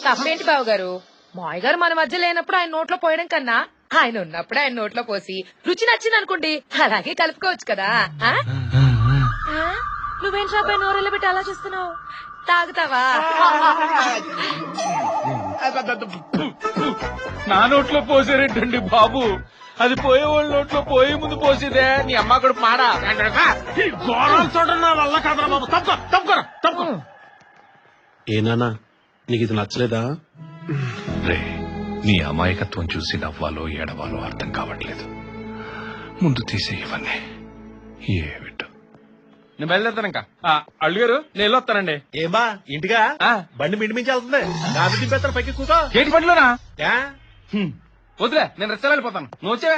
తప్పేంటి బావ గారు? మాయ గారు మన మధ్య లేనప్పుడు ఆయన నోట్లో పోయడం కన్నా ఆయన ఉన్నప్పుడు ఆయన నోట్లో పోసి రుచి నచ్చింది అనుకోండి అలాగే కలుపుకోవచ్చు కదా. ఆ? ఆ? నువ్వేంట్రా పై నోరెళ్ళ పెట్టి అలా చూస్తున్నావు? తాగుతావా? నా నోట్లో పోసారేంటండి బాబు? అది పోయే వాళ్ళ నోట్లో పోయే ముందు పోసేదే నీ అమ్మ కూడా మాడా. ఈ ఘోరాలు చూడడం నా వల్ల కాదురా బాబు. తప్పుకో. ఏనానా, నీకు ఇది నచ్చలేదా? రే, నీ అమాయకత్వం చూసి నవ్వాలో ఏడవాలో అర్థం కావట్లేదు. ముందు తీసే ఇవన్నీ ఏమిటో. నేను బయలుదేరుతాను ఇంకా. అల్లు గారు నేను వెళ్ళొస్తానండి. ఏమా ఇంటిగా బండి మించి వెళ్తుంది. గాడి దింపేస్తాను, పైకి కూతా. ఏంటి పనిలోనా? వద్దులే, నేను రెస్టారెంట్ వెళ్ళిపోతాను. నువ్వు వచ్చేవా?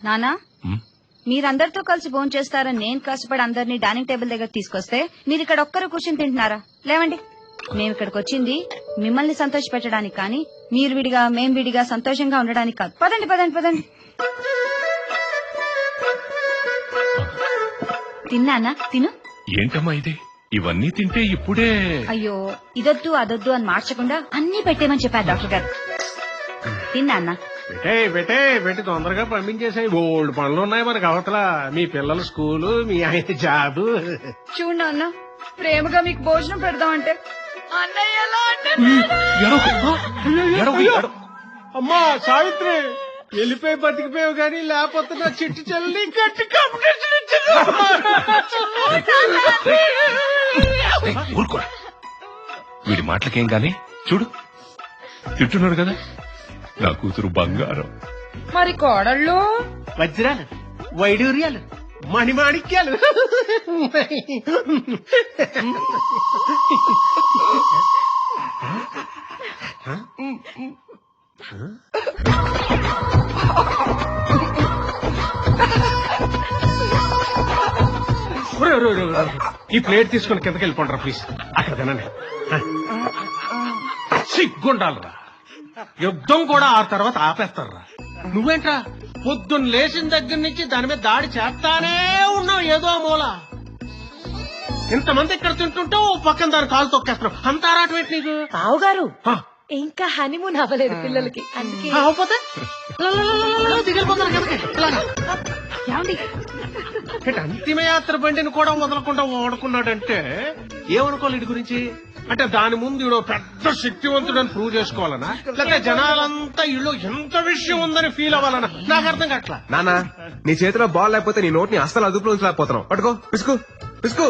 నానా, హ్మ్? మీరందరితో కలిసి భోజనం చేస్తారని నేను కష్టపడి అందరినీ డైనింగ్ టేబుల్ దగ్గర తీసుకొస్తే మీరు ఇక్కడ ఒక్కరు కూర్చొని తింటున్నారా? లేవండి. మేము ఇక్కడికి వచ్చింది మిమ్మల్ని సంతోష పెట్టడానికి కానీ మీరు విడిగా మేం విడిగా సంతోషంగా ఉండడానికి కాదు. పదండి పదండి పదండి. తిన్నానా? తిను. ఏంటమ్మా ఇది? ఇవన్నీ తింటే ఇప్పుడే. అయ్యో, ఇదొద్దు అదొద్దు అని మార్చకుండా అన్ని పెట్టేమని చెప్పారు డాక్టర్ గారు. తిన్నా పెట్టి తొందరగా పంపించేసాయి. ఓల్డ్ పనులు ఉన్నాయి మనకు అవతల. మీ పిల్లల స్కూలు, మీ ఆయన జాబు. చూడు అన్న, ప్రేమగా మీకు భోజనం పెడదామంటే అన్నయ్య ఎలా అంటే అమ్మా సావిత్రి, వెళ్ళిపోయి బతికిపోయావు గానీ లేకపోతే నా చిట్టి చెల్లి గట్టి కాంపిటీషన్ ఇచ్చింది. ఊరుకోరా, వీడి మాటలకేం గాని చూడు, తింటున్నాడు కదా. నా కూతురు బంగారం. మరి కోడళ్ళు వజ్రాలు, వైడూర్యాలు, మణిమాణిక్యాలు. ఈ ప్లేట్ తీసుకుని కిందకి వెళ్ళిపోండి ప్లీజ్. అక్కడ తినండి. సిగ్గుండాలరా, యుద్ధం కూడా ఆ తర్వాత ఆపేస్తారా. నువ్వేంట్రా పొద్దున్న లేచిన దగ్గర నుంచి దాని మీద దాడి చేస్తానే ఉన్నావు ఏదో మూల. ఇంతమంది ఇక్కడ తింటుంటే ఓ పక్కన దాని కాలు తొక్కేస్తున్నావు. అంత ఆరాటం ఏంటి నీకు? బావగారు ఇంకా హనీమూన్ అవ్వలేదు పిల్లలకి, అందుకే అవ్వకపోతే దిగిపోతాను కిందకి. అంతిమయాత్ర బండిని కూడా వదలకుండా వాడుకున్నాడంటే ఏమనుకోవాలి వీడి గురించి? అంటే దాని ముందు ఈడో పెద్ద శక్తివంతుడని ప్రూవ్ చేసుకోవాలనా, లేకపోతే జనాలంతా ఈలో ఎంత విషయం ఉందని ఫీల్ అవ్వాలనా? నాకు అర్థం కావట్లా. నానా, నీ చేతిలో బాల్ లేకపోతే నీ నోటిని అస్సలు అదుపులో ఉంచలేకపోతున్నావు. పట్టుకో, పిసుకు పిసుకు.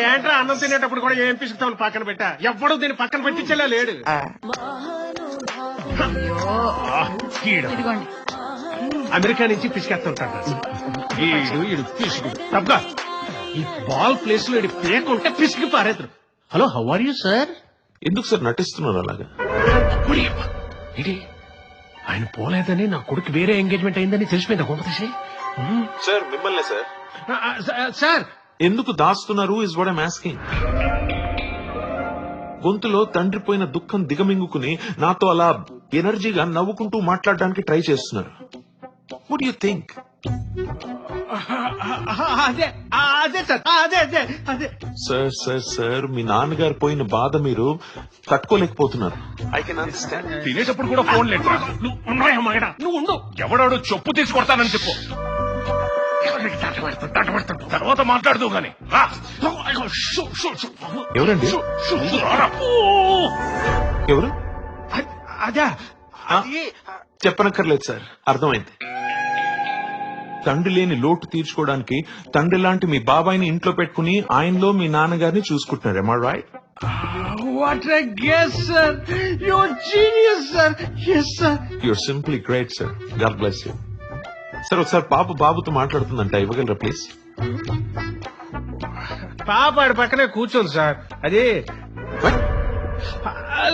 ఏంట్రా అన్నం తినేటప్పుడు కూడా ఏం పిసుకుతామని పక్కన పెట్టా. ఎవ్వడూ దీన్ని పక్కన పెట్టించలే లేడు. ఇదిగోండి. అమెరికా నుంచి పిసికేస్తుంటాడు ఈడు పిసుకుడు. తప్పగా ఈ బాల్ ప్లేస్ లో పేక ఉంటే పిసికి పారేద్దరు. Hello, how are you sir? ఎందుకు సార్ నటిస్తున్నారు అలాగా? ఆయన పోలేదని నా కొడుకు వేరే ఎంగేజ్మెంట్ అయిందని తెలిసిపోయింది గొప్పతీసి. సార్ మిమ్మల్నే సార్. సార్ ఎందుకు దాస్తున్నారు ఇస్ వాట్ ఐమ్ ఆస్కింగ్. గొంతులో తండ్రి పోయిన దుఃఖం దిగమింగుకుని నాతో అలా ఎనర్జీగా నవ్వుకుంటూ మాట్లాడడానికి ట్రై చేస్తున్నారు. What you think? అదే అదే సార్, అదే అదే అదే సార్ సార్ సార్, మీ నాన్నగారు పోయిన బాధ మీరు తట్టుకోలేకపోతున్నారు. I can understand. తినేటప్పుడు కూడా ఫోన్ లేదు. నువ్వు ఉండు. ఎవడాడు చెప్పు తీసుకొడతానని చెప్పు. తర్వాత మాట్లాడుతూ గాని. ఎవరండి? ఎవరు? అదే చెప్పనక్కర్లేదు సార్, అర్థమైంది. తండ్రి లేని లోటు తీర్చుకోవడానికి తండ్రి లాంటి మీ బాబాయిని ఇంట్లో పెట్టుకుని ఆయనలో మీ నాన్నగారిని చూసుకుంటున్నారు. am I right? What I guess sir, your genius sir. Yes sir. You are simply great sir. God bless you. Sir ఒకసారి పాప బాబుతో మాట్లాడుతుందంట, ఇవ్వగలరా ప్లీజ్? పాప ఆడి పక్కనే కూర్చోండి సార్. అది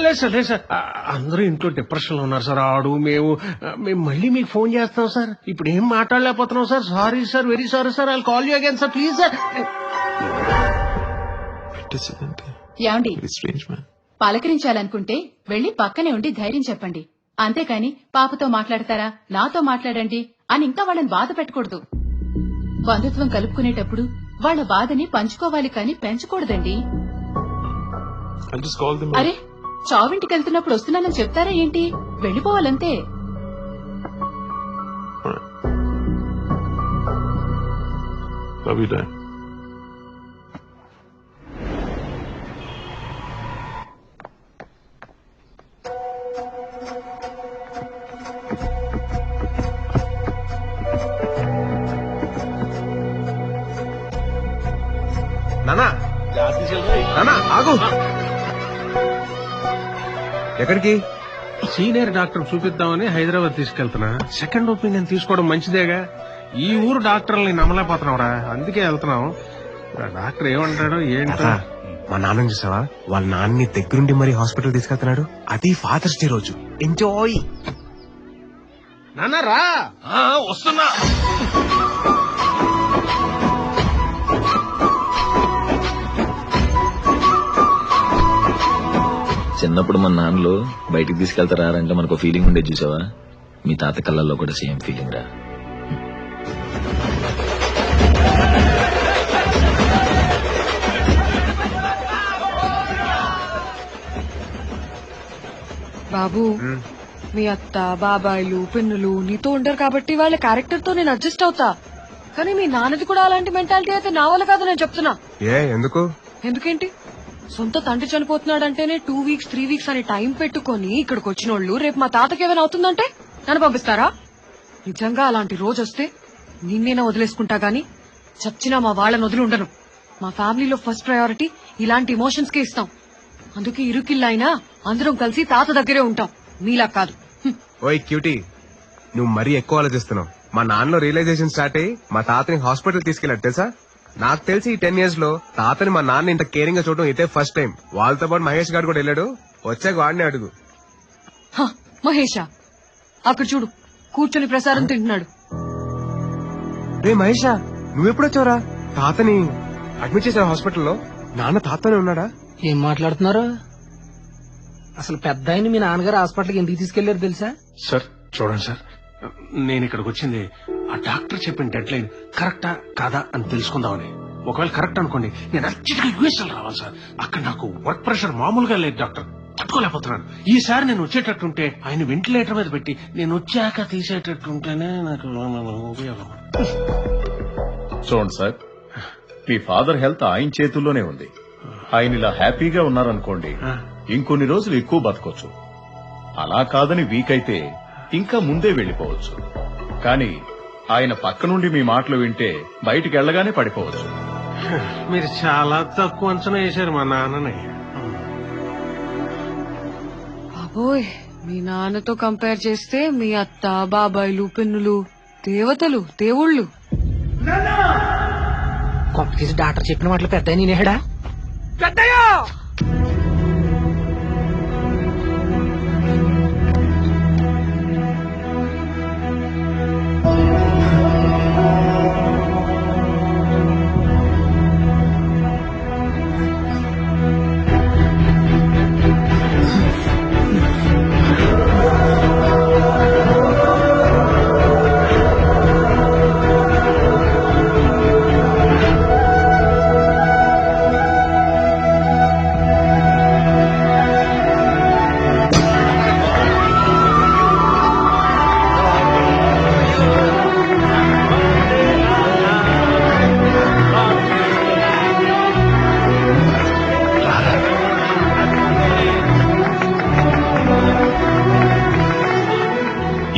లేదు సార్, లేదు సార్. అందరూ ఇంట్లో డిప్రెషన్ లో ఉన్నారు సార్. ఆడు మేము మళ్ళీ మీకు ఫోన్ చేస్తాం సార్. ఇప్పుడు ఏం మాట్లాడలేకపోతున్నాం sir. Sorry sir, very sorry sir. I call you again sir, please sir. ఏమండి, స్ట్రేంజ్ మ్యాన్. పలకరించాలనుకుంటే వెళ్లి పక్కనే ఉండి ధైర్యం చెప్పండి. అంతేకాని పాపతో మాట్లాడతారా, నాతో మాట్లాడండి అని ఇంకా వాళ్ళని బాధ పెట్టకూడదు. బంధుత్వం కలుపుకునేటప్పుడు వాళ్ళ బాధని పంచుకోవాలి కాని పెంచకూడదండి. అరే, చావింటికి వెళ్తున్నప్పుడు వస్తున్నానని చెప్తారా ఏంటి? వెళ్లిపోవాలంతే. నానా నానా ఆగు. ఎక్కడికి? సీనియర్ డాక్టర్ చూపిద్దామని హైదరాబాద్ తీసుకెళ్తున్నా. సెకండ్ ఒపీనియన్ తీసుకోవడం మంచిదేగా. ఈ ఊరు డాక్టర్ని నమ్మలేకపోతున్నావురా, అందుకే వెళ్తున్నాం. డాక్టర్ ఏమంటాడో ఏంటో. మా నాన్న చూసావా, వాళ్ళ నాన్నని దగ్గరుండి మరి హాస్పిటల్ తీసుకెళ్తున్నాడు. అది ఫాదర్స్ డే రోజు. ఎంజాయ్. నాన్న రా. వస్తున్నా. చిన్నప్పుడు మన నాన్నలు బయటికి తీసుకెళ్తారంటే మనకు ఫీలింగ్ ఉండేది చూసావా? మీ తాత కళ్ళల్లో కూడా సేమ్ ఫీలింగ్ రా. బాబు, మీ అత్త బాబాయిలు పిన్నులు నీతో ఉండరు కాబట్టి వాళ్ళ క్యారెక్టర్ తో నేను అడ్జస్ట్ అవుతా. కానీ మీ నాన్నది కూడా అలాంటి మెంటాలిటీ అయితే నా వల్ల కాదు నేను చెప్తున్నా. ఎందుకు? ఎందుకేంటి? సొంత తండ్రి చనిపోతున్నాడంటేనే 2 వీక్స్ 3 వీక్స్ అని టైం పెట్టుకుని ఇక్కడికి వచ్చినోళ్ళు రేపు మా తాతకి ఏమైనా అవుతుందంటే నన్ను పంపిస్తారా? నిజంగా అలాంటి రోజు వస్తే నిన్నేనా వదిలేసుకుంటా గాని చచ్చినా మా వాళ్ళని వదిలి ఉండను. మా ఫ్యామిలీలో ఫస్ట్ ప్రయారిటీ ఇలాంటి ఇమోషన్స్ కే ఇస్తాం. అందుకే ఇరుకిల్లైనా అందరం కలిసి తాత దగ్గరే ఉంటాం, మీలా కాదు. ఓయ్ క్యూటీ, నువ్వు మరీ ఎక్కువ ఆలోచిస్తున్నావు. మా నాన్నలో రియలైజేషన్ స్టార్ట్ అయ్యి మా తాతని హాస్పిటల్ తీసుకెళ్ళాడు తెలుసా? నాకు తెలిసి ఈ 10 years లో తాతని మా నాన్న ఇంత కేరింగ్ గా చూడడం ఇదే ఫస్ట్ టైం. వాళ్ళతో పాటు మహేష్ గారు కూడా వెళ్ళాడు. వచ్చాక వాడిని అడుగు. మహేషా, అక్కడ చూడు కూర్చొని ప్రసాదం తింటున్నాడు. రే మహేషా, నువ్వెప్పుడొచ్చావురా? తాతని అడ్మిట్ చేశారు హాస్పిటల్లో. నాన్న తాతనే ఉన్నాడా? ఏం మాట్లాడుతున్నారు? అసలు పెద్ద ఆయన మీ నాన్నగారు హాస్పిటల్కి ఎందుకు తీసుకెళ్లారు తెలుసా? సార్ చూడండి సార్, నేను ఇక్కడికి వచ్చింది ఆ డాక్టర్ చెప్పిన డెడ్ లైన్ కరెక్టా కాదా అని తెలుసుకుందామని. ఒకవేళ కరెక్ట్ అనుకోండి, నేను అర్జెంట్ గా యూఎస్ఎల్ రావాలి సార్. అక్కడ నాకు వర్క్ ప్రెషర్ మామూలుగా లేదు డాక్టర్, తట్టుకోలేకపోతున్నాను. ఈసారి నేను వచ్చేటట్టుంటే ఆయన వెంటిలేటర్ మీద పెట్టి నేను వచ్చాక తీసేటట్టుంటేనే నాకు ఉపయోగం. చూడండి సార్, మీ ఫాదర్ హెల్త్ ఆయన చేతుల్లోనే ఉంది. ఆయన ఇలా హ్యాపీగా ఉన్నారనుకోండి, ఇంకొన్ని రోజులు ఎక్కువ బతకొచ్చు. అలా కాదని వీక్ అయితే ఇంకా ముందే వెళ్లిపోవచ్చు. కానీ ఆయన పక్క నుండి మీ మాటలు వింటే బయటికి వెళ్లగానే పడిపోవచ్చు. మీరు చాలా తక్కువ అంచనా వేశారు మా నాన్నని. బాబోయ్, మీ నాన్నతో కంపేర్ చేస్తే మీ అత్త బాబాయిలు పిన్నులు దేవతలు దేవుళ్ళు. కొంపతీసి డాక్టర్ చెప్పిన మాటలు పెద్ద నేనేడా? పెద్దయ్యా,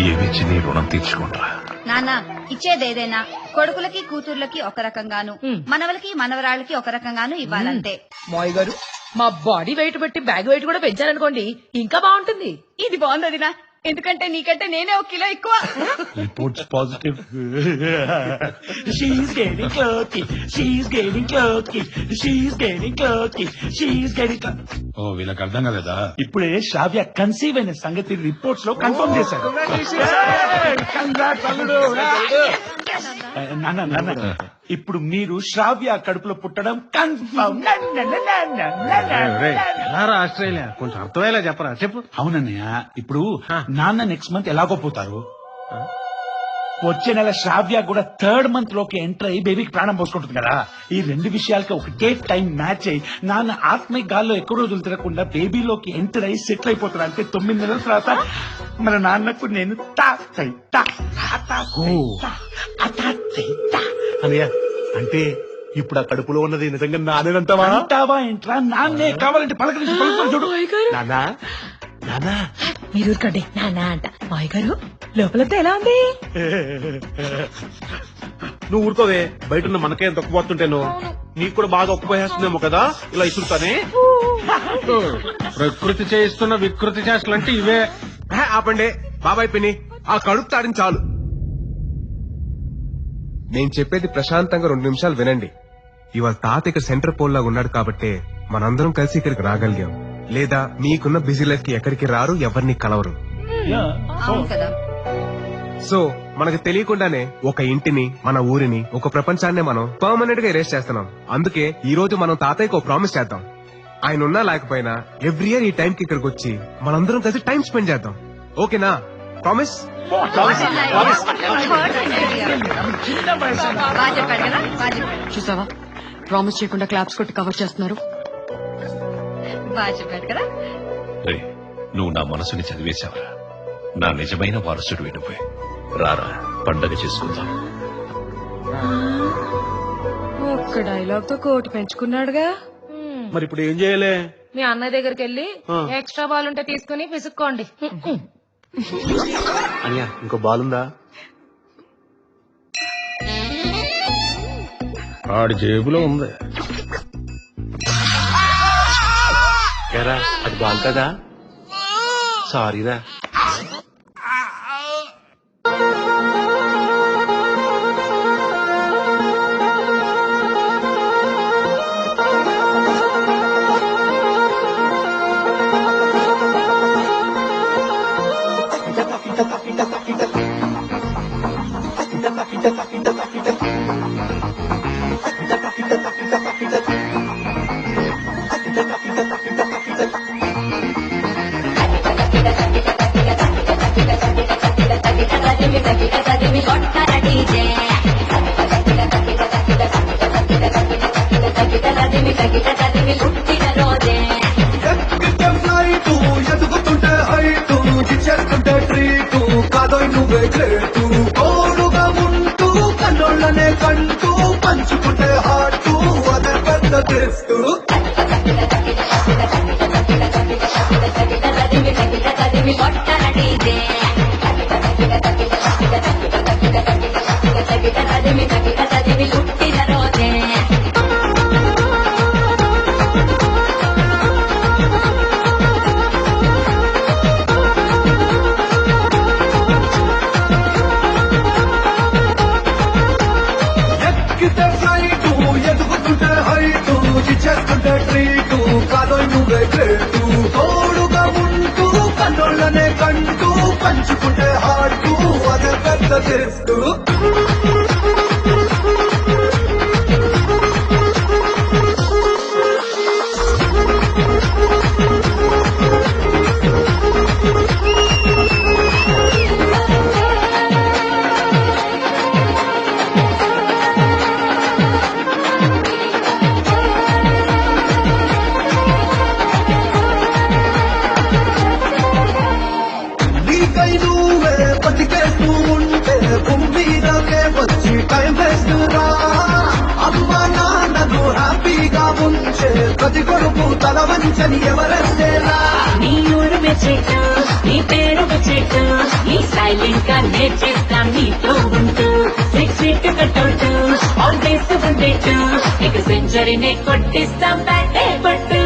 ఏమిచ్చి నీ రుణం తీర్చుకుంటా. నాన్న, ఇచ్చేదేదైనా కొడుకులకి కూతుర్లకి ఒక రకంగాను, మనవలకి మనవరాళ్ళకి ఒక రకంగాను ఇవ్వాలంతే. మాయ్ గారు, మా బాడీ వెయిట్ బట్టి బ్యాగ్ వెయిట్ కూడా పెంచారనుకోండి ఇంకా బాగుంటుంది. ఇది బాగుంది వదినా, ఎందుకంటే నీకంటే నేనే 1 కిలో ఎక్కువ. Reports positive. She is getting cloaky, she is getting cloaky, she is getting cloaky, she is getting. ఓ వీళ్ళకి అర్థం కాలేదా? ఇప్పుడే శ్రావ్య కన్సీవ్ అయిన సంగతి రిపోర్ట్స్ లో కన్ఫర్మ్ చేశారు. Congrats, అల్లుడు. నాన్న ఇప్పుడు మీరు శ్రావ్య కడుపులో పుట్టడం కన్ఫర్మ్. ఆస్ట్రేలియా కొంచెం అర్థమయ్యేలా చెప్పరా, చెప్పు. అవునన్నయ్య, ఇప్పుడు నాన్న నెక్స్ట్ మంత్ ఎలాగో పోతారు. వచ్చే నెల శ్రావ్య కూడా 3rd month లోకి ఎంటర్ అయ్యి బేబీకి ప్రాణం పోసుకుంటుంది కదా. ఈ 2 విషయాలకి ఒకటే టైం మ్యాచ్ అయ్యి నాన్న ఆత్మీయ గాల్లో ఎక్కువ రోజులు తిరగకుండా బేబీలోకి ఎంటర్ అయ్యి సెటిల్ అయిపోతాడు. అంటే 9 నెలల తర్వాత మన నాన్నకు నేను అనయ్య, అంటే ఇప్పుడు ఆ కడుపులో ఉన్నది నిజంగా నానేనంటావా? అంటావా ఏంట్రా? నాన్నే కావాలంటే పలకరించి చూడు. నానా నానా మీరు ఊరుకోండి. నానా అంట మాయ గారు, లోపలంతా ఎలా ఉంది? నువ్వు ఊరుకోవే, బయట ఉన్న మనకే దొక్కపోతుంటేను నీకు కూడా బాగా ఒక్కపోయేస్తుందేమో కదా ఇలా ఇసురుతానే. ప్రకృతి చేయిస్తున్న వికృతి చేష్టలు అంటే ఇవే. ఆపండి బాబాయ్ పిన్ని, ఆ కడుపు తాడిని చాలు. నేను చెప్పేది ప్రశాంతంగా 2 నిమిషాలు వినండి. ఇవాళ తాత ఇక్కడ సెంటర్ పోల్ లాగా ఉన్నాడు కాబట్టి మనందరం కలిసి ఇక్కడికి రాగలిగాం. లేదా మీకున్న బిజీ లైఫ్ కి ఎక్కడికి రారు, ఎవరిని కలవరు. సో మనకు తెలియకుండానే ఒక ఇంటిని, మన ఊరిని, ఒక ప్రపంచాన్నే మనం పర్మనెంట్ గా ఎరేస్ చేస్తున్నాం. అందుకే ఈ రోజు మనం తాతయ్యకు ఒక ప్రామిస్ చేద్దాం. ఆయన ఉన్నా లేకపోయినా ఎవ్రీ ఇయర్ ఈ టైం కి ఇక్కడికి వచ్చి మనందరం కలిసి టైం స్పెండ్ చేద్దాం. ఓకేనా? ప్రామిస్? చూసావా, ప్రామిస్ చేయకుండా క్లాప్స్ కొట్టి కవర్ చేస్తున్నారు. బాగా చెప్పాడు కదా. రేయ్, నువ్వు నా మనసుని చదివేశావురా. నా నిజమైన వారసుడు విడిపోయి రారా, పండగ చేసుకుందాం. ఒక్క డైలాగ్ తో కోటి పెంచుకున్నాడుగా. మరి ఇప్పుడు ఏం చేయలే? మీ అన్నయ్య దగ్గరికి వెళ్ళి ఎక్స్ట్రా బాల్ ఉంటే తీసుకుని పిసుక్కోండి. అనియా, ఇంకో బాలుందా? ఆడి జేబులో ఉంది. ఎరా, అది బాల్ కదా? సారీరా. ఎదుగుతుంటే హైటు, చేస్తుంటే ట్రీటు, కాదోయ్ నువ్వే గ్రేటు. తోడుగా ఉంటూ కన్నోళ్ళనే కంటూ పంచుకుంటే హాటు, అదే పెద్ద టెస్టు. ఎక్కితే ఫ్లైటు, ఎదుగుతుంటే హైటు, చేస్తుంటే ట్రీటు, కాదోయ్ నువ్వే గ్రేటు. తోడుగా ఉంటూ కన్నోళ్ళనే కంటూ పంచుకుంటే హాటు, అదే పెద్ద టెస్టు. నీకై నువ్వే బతికేస్తూ ఉంటే భూమిలోకే వచ్చి టైం వేస్ట్ రా. అమ్మ నాన్నను హ్యాపీగా ఉంచే ప్రతి కొడుకు తల వంచని ఎవరెస్తేలా. నీ ఊరు మెచ్చేట, నీ పేరు మెచ్చేట, సీక్రెట్ ఈ సైలెంట్ గా నేర్చేస్తాం నీతో ఉంటూ సిక్స్ ఫీట్ కట్అవుట్ ఆల్వేస్ ఉండేట్ ఇక సెంచరీనే కొట్టిస్తాం బ్యాటే పట్టు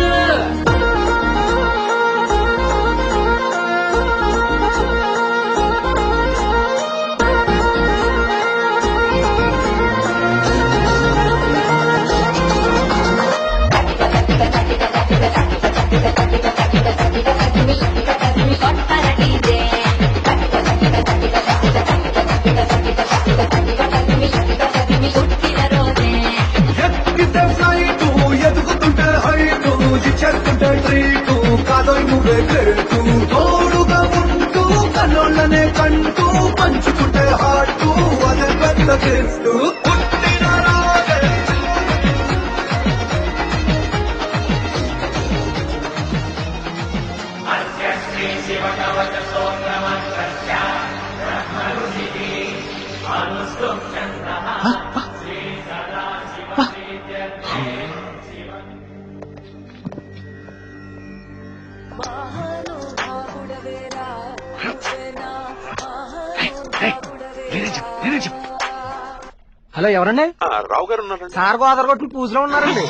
ఎక్కితే ఫ్లైట్ ఎదుగుతుంటే హైట్ చేరుకుంటే ట్రీట్ కాదోయ్ నువ్వే గ్రేటు తోడుగా ఉంటూ కన్నోళ్ళనే కంటూ పంచుకుంటే హార్ట్ అదే పెద్ద గిఫ్ట్ పుట్టిన రాజే హలో ఎవరండి? రావు గారు ఉన్నారండి. సార్ గోదావరి కొట్టిన పూజలో ఉన్నారండి.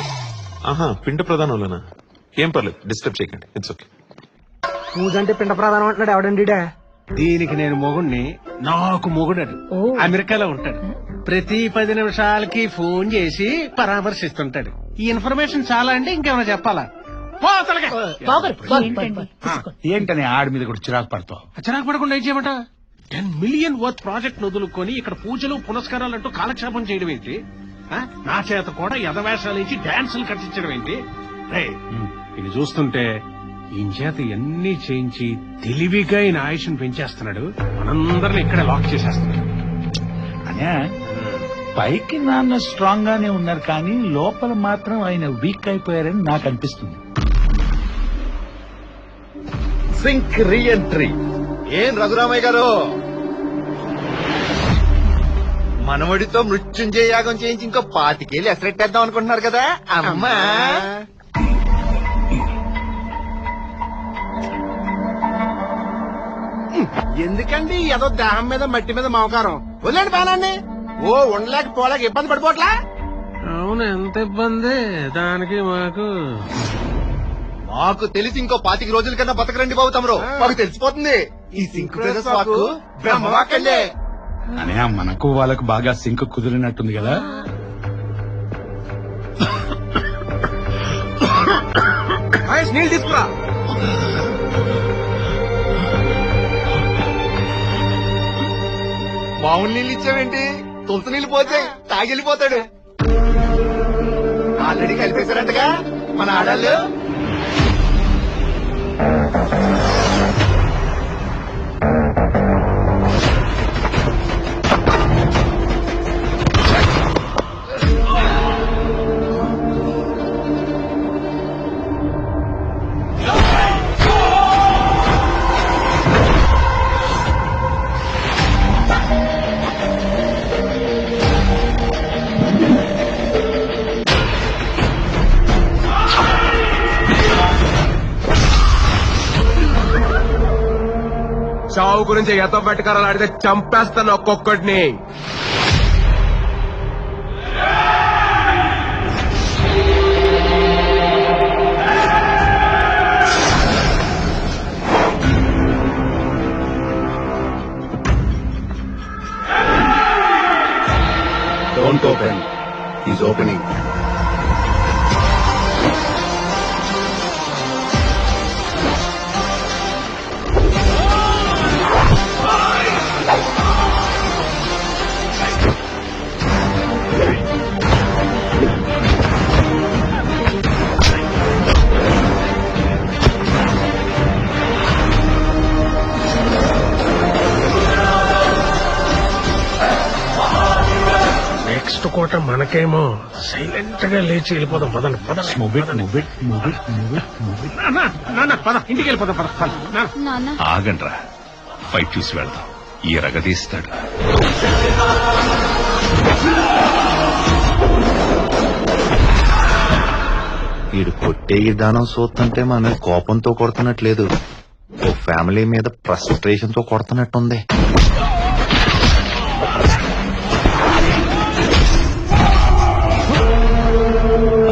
ఆహా, పిండ ప్రధానంలోనా? ఏం పర్లేదు, డిస్టర్బ్ చేయకండి. It's okay. పూజ అంటే పిండ ప్రధానం అంటున్నాడు ఎవడండి ఈడ? దీనికి నేను మొగుణ్ణి, నాకు మొగుడడు అమెరికాలో ఉంటాడు. ప్రతి 10 నిమిషాలకి ఫోన్ చేసి పరామర్శిస్తుంటాడు. ఈ ఇన్ఫర్మేషన్ చాలా అండి, ఇంకేమైనా చెప్పాలా? పో అసలుకి. ఏంటని ఆడి మీద కూడా చిరాకు పడతావు? చిరాకు పడకుండా ఏం చేయమంట? 10 మిలియన్ వర్త్ ప్రాజెక్ట్ వదులుకొని ఇక్కడ పూజలు పునస్కారాలంటూ కాలక్షేపం చేయడం ఏంటి? ఆ? నా చేత కూడా యథవేషాలు ఇచ్చి డాన్సులు కట్టించడం ఏంటి? ఇది చూస్తుంటే ఈయన చేత ఎన్ని చేయించి తెలివిగా ఈయన ఆయుష్ను పెంచేస్తున్నాడు. మనందరిని ఇక్కడే లాక్ చేసేస్తున్నాడు. అనే పైకి నాన్న స్ట్రాంగ్ గానే ఉన్నారు కానీ లోపల మాత్రం ఆయన వీక్ అయిపోయారని నాకు అనిపిస్తుంది. Sync reentry. ఏం రఘురామయ్య గారు, మనవడితో మృత్యుంజయ యాగం చేయించి ఇంకో 25 ఏళ్ళు ఎసరెట్టేద్దాం అనుకుంటున్నారు కదా అమ్మా? ఎందుకండి ఏదో దేహం మీద మట్టి మీద మమకారం? వదిలేండి బాణాన్ని. ఓ ఉండలేక పోలేక ఇబ్బంది పడిపోట్లా? అవును, ఎంత ఇబ్బంది దానికి మాకు తెలిసి ఇంకో 25 రోజుల కన్నా బతకరండి బాబు తమరు. మాకు తెలిసిపోతుంది ఈ సింక్ బ్రదర్స్ వాక్కు బ్రహ్మవాకండి. అనే మనకు వాళ్ళకు బాగా సింక్ కుదిరినట్టుంది కదా. నీళ్ళు తీసుకురా. మామూలు నీళ్ళు ఇచ్చావేంటి? తులసి నీళ్ళు పోతే తాగివెళ్ళిపోతాడు. ఆల్రెడీ కలిపేశారంటగా మన ఆడాళ్ళు. చావు గురించి ఎతో పెట్టుకారాలు ఆడితే చంపేస్తాను ఒక్కొక్కటిని. Don't open. He's opening. Next కోట మనకేమో సైలెంట్ గా లేచి వెళ్ళిపోదాం. పదండి పదండి. పద ఇంటికి వెళ్ళిపోదాం. పద. ఆగండ్రా, ఫైట్ చూసి వెళ్దాం. ఈ రగదీస్తాడు. వీడు కొట్టే విధానం చూస్తుంటే మన కోపంతో కొడుతున్నట్లేదు, ఓ ఫ్యామిలీ మీద ఫ్రస్ట్రేషన్ తో కొడుతున్నట్టుంది.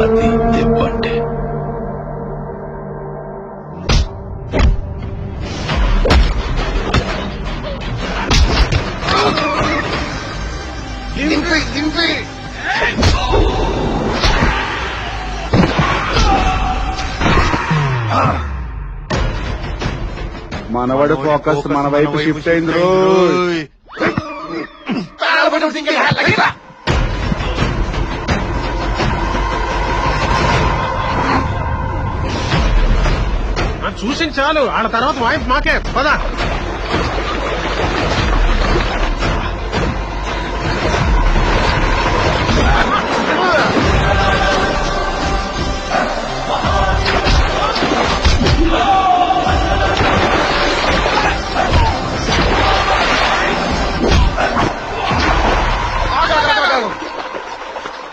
అది దెబ్బంటే. మనవాడు ఫోకస్ మన వైపు షిఫ్ట్ అయింది రోయ్. చూసి చాలు, ఆడ తర్వాత వాయింపు మాకే పదా.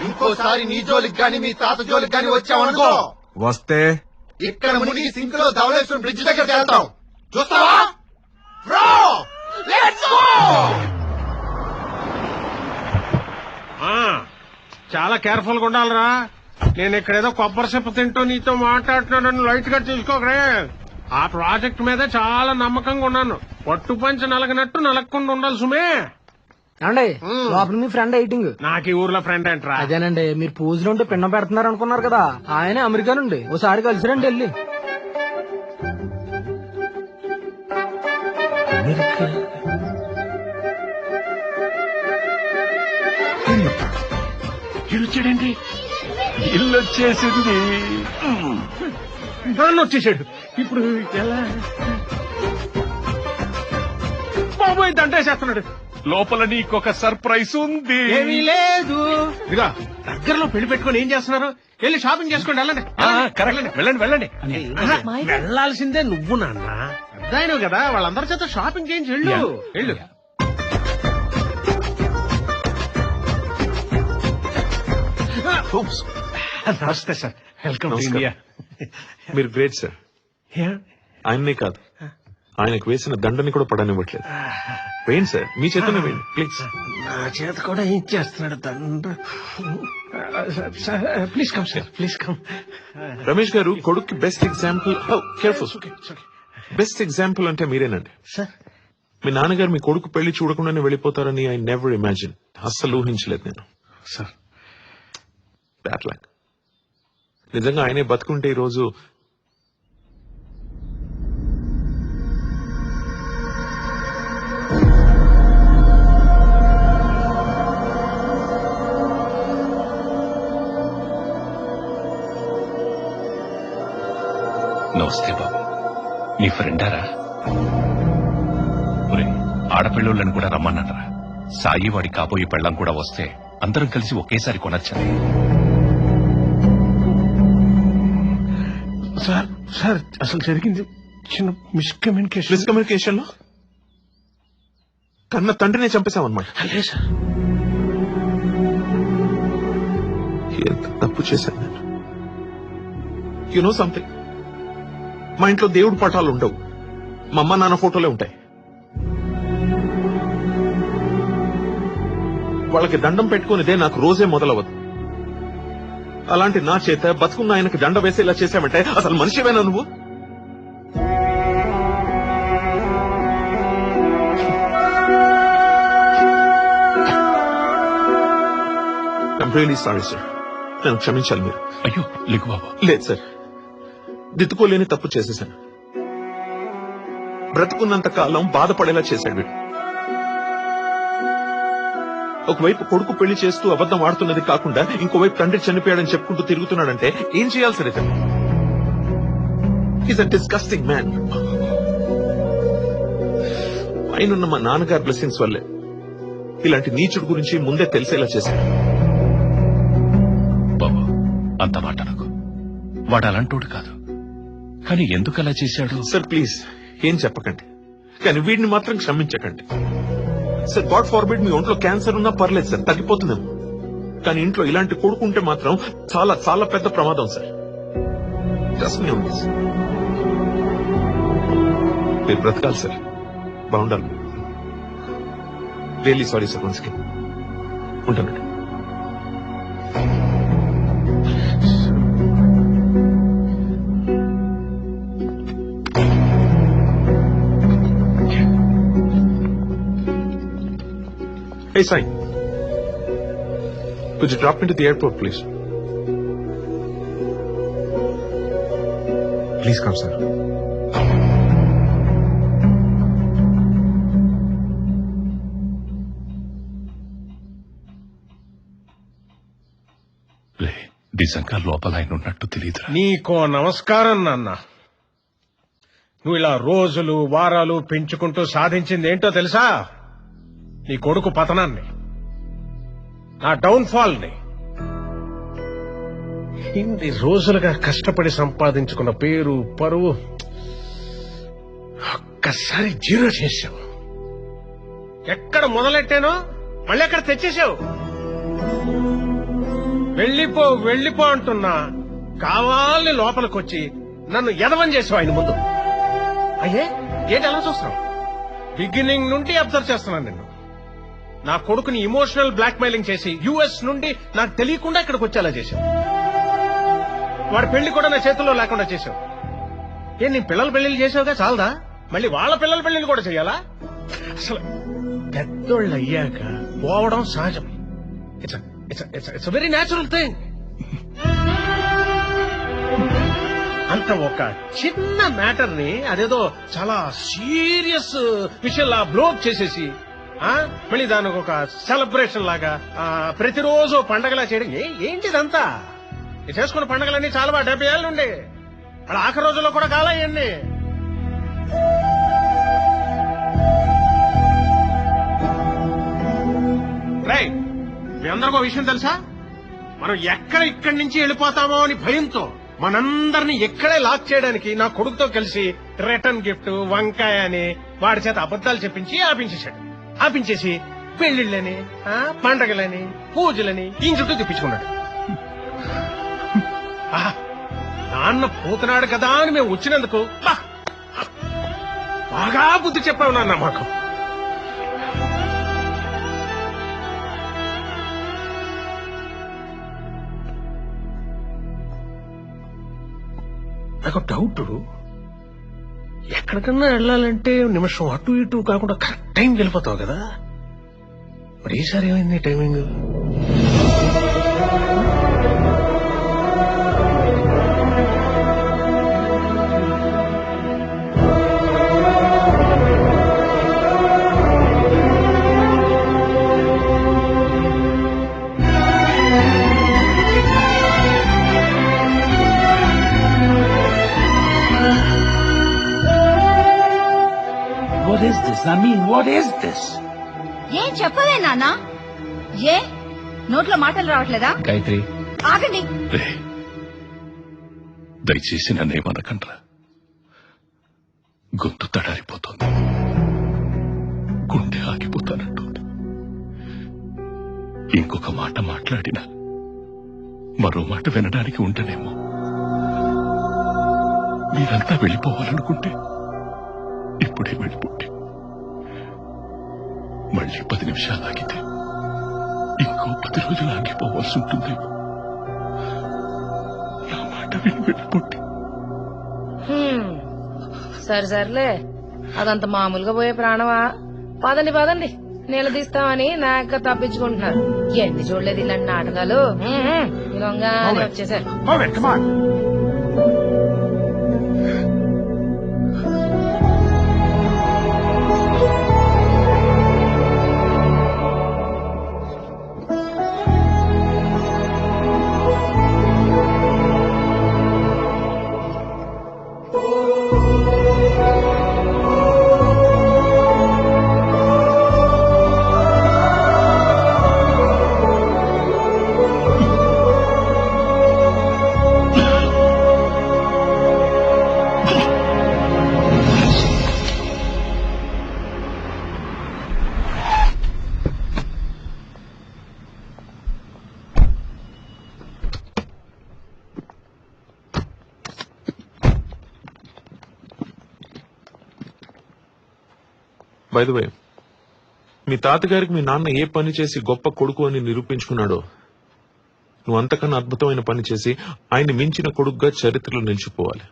ఇంకోసారి నీ జోలికి గాని మీ తాత జోలికి గాని వచ్చావనుకో, వస్తే ఇక్కడ మునిగి సింక్ లో ధవళేశ్వరం బ్రిడ్జ్ దగ్గర వెళ్తాం. చూస్తావా? Bro, let's go. చాలా కేర్ఫుల్ గా ఉండాలిరా. నేను ఇక్కడేదో కొబ్బరి చెప్పు తింటూ నీతో మాట్లాడుతున్నాను, లైట్ గా తీసుకోకరే. ఆ ప్రాజెక్ట్ మీద చాలా నమ్మకంగా ఉన్నాను. పట్టు పంచి నలగనట్టు నలగకుండా ఉండాలి సుమే. ఏమండి లోపల మీ ఫ్రెండ్ ఎయిటింగ్. నాకు ఈ ఊర్లో ఫ్రెండ్ ఏంట్రా? అదేనండి, మీరు పూజలు ఉంటే పిండం పెడుతున్నారు అనుకున్నారు కదా, ఆయన అమెరికా నుండి ఓసారి కలిసిరండి వెళ్ళి. ఇల్లుచ్చాడండి, ఇల్లు వచ్చేసింది. నాన్న వచ్చేసాడు. ఇప్పుడు ఎలా? బాబోయ్ దండేసేస్తున్నాడు. లోపల నీకొక సర్ప్రైజ్ ఉంది. ఏమీ లేదు. ఇదిగా దగ్గరలో పెళ్లి పెట్టుకుని ఏం చేస్తున్నారు? వెళ్ళి షాపింగ్ చేసుకోండి, వెళ్ళండి. కరెక్ట్, వెళ్ళండి వెళ్ళండి. వెళ్లాల్సిందే నువ్వు నాన్న. పెద్దాయను కదా, వాళ్ళందరి చేత షాపింగ్ చేయించి వెళ్ళు. వెళ్ళు. నమస్తే సార్, వెల్కమ్ టు ఇండియా. మీరు గ్రేట్ సార్. ఆయన్నే కాదు, ఆయనకు వేసిన దండని కూడా పడనివ్వట్లేదు. వేయండి సార్, మీ చేతనే వేయండి ప్లీజ్. నా చేత కూడా ఏం చేస్తున్నాడు దండ. Please come sir, please come. Ramesh గారు, కొడుక్కి best example. Careful. Best example అంటే మీరేనండి సార్. మీ నాన్నగారు మీ కొడుకు పెళ్లి చూడకుండానే వెళ్ళిపోతారని ఐ నెవర్ ఇమాజిన్. అస్సలు ఊహించలేదు నేను సార్. Bad luck. నిజంగా ఆయనే బతుకుంటే ఈ రోజు నమస్తే బాబు, నీ ఫ్రెండారా? ఆడపిల్లోళ్ళని కూడా రమ్మన్నారా? సాయి వాడి కాబోయే పెళ్ళం కూడా వస్తే అందరం కలిసి ఒకేసారి కొనొచ్చని. సార్ సార్, అసలు జరిగింది చిన్న మిస్కమ్యూనికేషన్ లో కన్న తండ్రినే చంపేశామన్నమాట. అదే సార్. ఎంత తప్పు చేశాను నేను. యు నో సంథింగ్, మా ఇంట్లో దేవుడి పటాలు ఉండవు, మా అమ్మ నాన్న ఫోటోలే ఉంటాయి. వాళ్ళకి దండం పెట్టుకునేదే నాకు రోజే మొదలవదు. అలాంటి నా చేత బతుకున్న ఆయనకి దండ వేసేలా చేశామంటే అసలు మనిషివేనా నువ్వు? I'm really sorry sir. నన్ను క్షమించాలి మీరు. అయ్యో లిఖు బాబు. లేదు సార్, దిద్దుకోలేని తప్పు చేసేశాను. బ్రతుకున్నంత కాలం బాధపడేలా చేశాడు వీడు. ఒకవైపు కొడుకు పెళ్లి చేస్తూ అబద్ధం ఆడుతున్నది కాకుండా ఇంకోవైపు తండ్రి చనిపోయాడని చెప్పుకుంటూ తిరుగుతున్నాడంటే ఏం చేయాలి సార్ ఇతను? Is a disgusting man. ఆయనున్న మా నాన్నగారి బ్లెస్సింగ్స్ వల్లే ఇలాంటి నీచుడు గురించి ముందే తెలిసేలా చేశాడు. బాబు, అంత మాట నాకు. వాడు అలాంటోడు కాదు, కానీ ఎందుకు అలా చేశాడు? సార్ ప్లీజ్ ఏం చెప్పకండి, కానీ వీడిని మాత్రం క్షమించకండి సార్. గాడ్ ఫార్బిడ్ మీ ఒంట్లో క్యాన్సర్ ఉన్నా పర్లేదు సార్, తగ్గిపోతుందేమో. కానీ ఇంట్లో ఇలాంటి కొడుకుంటే మాత్రం చాలా చాలా పెద్ద ప్రమాదం sir. Trust me on this. మీరు బ్రతకాలి సార్, బాగుండాలి. రియల్లీ సారీ సార్, వన్స్కి ఉంటానండి. Hey, Sai. Could you drop me to the airport, please? Please come sir. రే, నిజంగా లోపల ఆయన ఉన్నట్టు తెలియదురా. నీకో నమస్కారం నాన్న. నువ్వు ఇలా రోజులు వారాలు పెంచుకుంటూ సాధించింది ఏంటో తెలుసా? నీ కొడుకు పతనాన్ని, నా డౌన్ ఫాల్ ని. ఇన్ని రోజులుగా కష్టపడి సంపాదించుకున్న పేరు పరువు ఒక్కసారి జీరో చేశావు. ఎక్కడ మొదలెట్టానో మళ్ళీ ఎక్కడ తెచ్చేశావు. వెళ్ళిపో వెళ్ళిపో అంటున్నా కావాలని లోపలికొచ్చి నన్ను ఎదవం చేసావు ఆయన ముందు. అయ్యే ఏంటి అలా చూస్తున్నావు? బిగినింగ్ నుండి అబ్జర్వ్ చేస్తున్నాను నిన్ను. నా కొడుకుని ఇమోషనల్ బ్లాక్ మెయిలింగ్ చేసి యుఎస్ నుండి నాకు తెలియకుండా ఇక్కడికి వచ్చేలా చేశావు. వాడి పెళ్లి కూడా నా చేతుల్లో లేకుండా చేశావు. నీ పిల్లల పెళ్లిళ్ళు చేసావుగా చాలదా? మళ్ళీ వాళ్ళ పిల్లల పెళ్లిళ్ళు కూడా చేయాలా? అసలు పెద్దోళ్ళు అయ్యాక పోవడం సహజం. It's very natural thing. అంత ఒక చిన్న మ్యాటర్ ని అదేదో చాలా సీరియస్ విషయంలా బ్లోక్ చేసేసి మళ్ళీ దానికి ఒక సెలబ్రేషన్ లాగా ప్రతిరోజు పండగలా చేయడం ఏంటిదంతా? చేసుకున్న పండగలన్నీ చాలా 70 ఏళ్ళ నుండి అలా ఆఖరి రోజుల్లో కూడా కాలయ్యండి. రైట్, మీ అందరికీ విషయం తెలుసా? మనం ఇక్కడి నుంచి వెళ్ళిపోతామో అని భయంతో మనందరినీ ఇక్కడే లాక్ చేయడానికి నా కొడుకుతో కలిసి రిటర్న్ గిఫ్ట్ వంకాయ అని వాడి చేత అబద్దాలు చెప్పించి ఆపించేసి పెళ్లిళ్ళని పండగలని పూజలని ఈ చుట్టూ తెప్పించుకున్నాడు. నాన్న పోతున్నాడు కదా అని మేము వచ్చినందుకు బాగా బుద్ధి చెప్పావు నాన్న మాకు. నాకు డౌట్, ఎక్కడికన్నా వెళ్ళాలంటే నిమిషం అటు ఇటు కాకుండా కరెక్ట్ టైం వెళ్ళిపోతావు కదా, మరి ఈసారి ఏమైంది టైమింగ్? ఏం చెప్పవే నాన్న? ఏ నోట్లో మాటలు రావట్లేదా? గాయత్రి, ఆగండి. రే, దయచేసి నన్నేమనకండ్రా. గొంతు తడారిపోతుంది, గుండె ఆగిపోతానంటుంది. ఇంకొక మాట మాట్లాడినా మరో మాట వినడానికి ఉండనేమో. మీరంతా వెళ్ళిపోవాలనుకుంటే ఇప్పుడే వెళ్ళిపోండి. మళ్ళీ 10 నిమిషాలు ఆగితే ఇంకో 10 రోజులు ఆగిపోవాల్సి ఉంటుందేమో. నా మాట విని వెళ్ళిపోండి. సర్లే, అదంత మామూలుగా పోయే ప్రాణమా? పదండి నిలదీస్తామని నాక తప్పించుకుంటున్నారు. ఎన్ని చూడలేదు ఇలాంటి నాటకాలు. దొంగనే వచ్చేసారు. బై ద వే, మీ తాతగారికి మీ నాన్న ఏ పని చేసి గొప్ప కొడుకు అని నిరూపించుకున్నాడో నువ్వు అంతకన్నా అద్భుతమైన పని చేసి ఆయన్ని మించిన కొడుకుగా చరిత్రలో నిలిచిపోవాలి.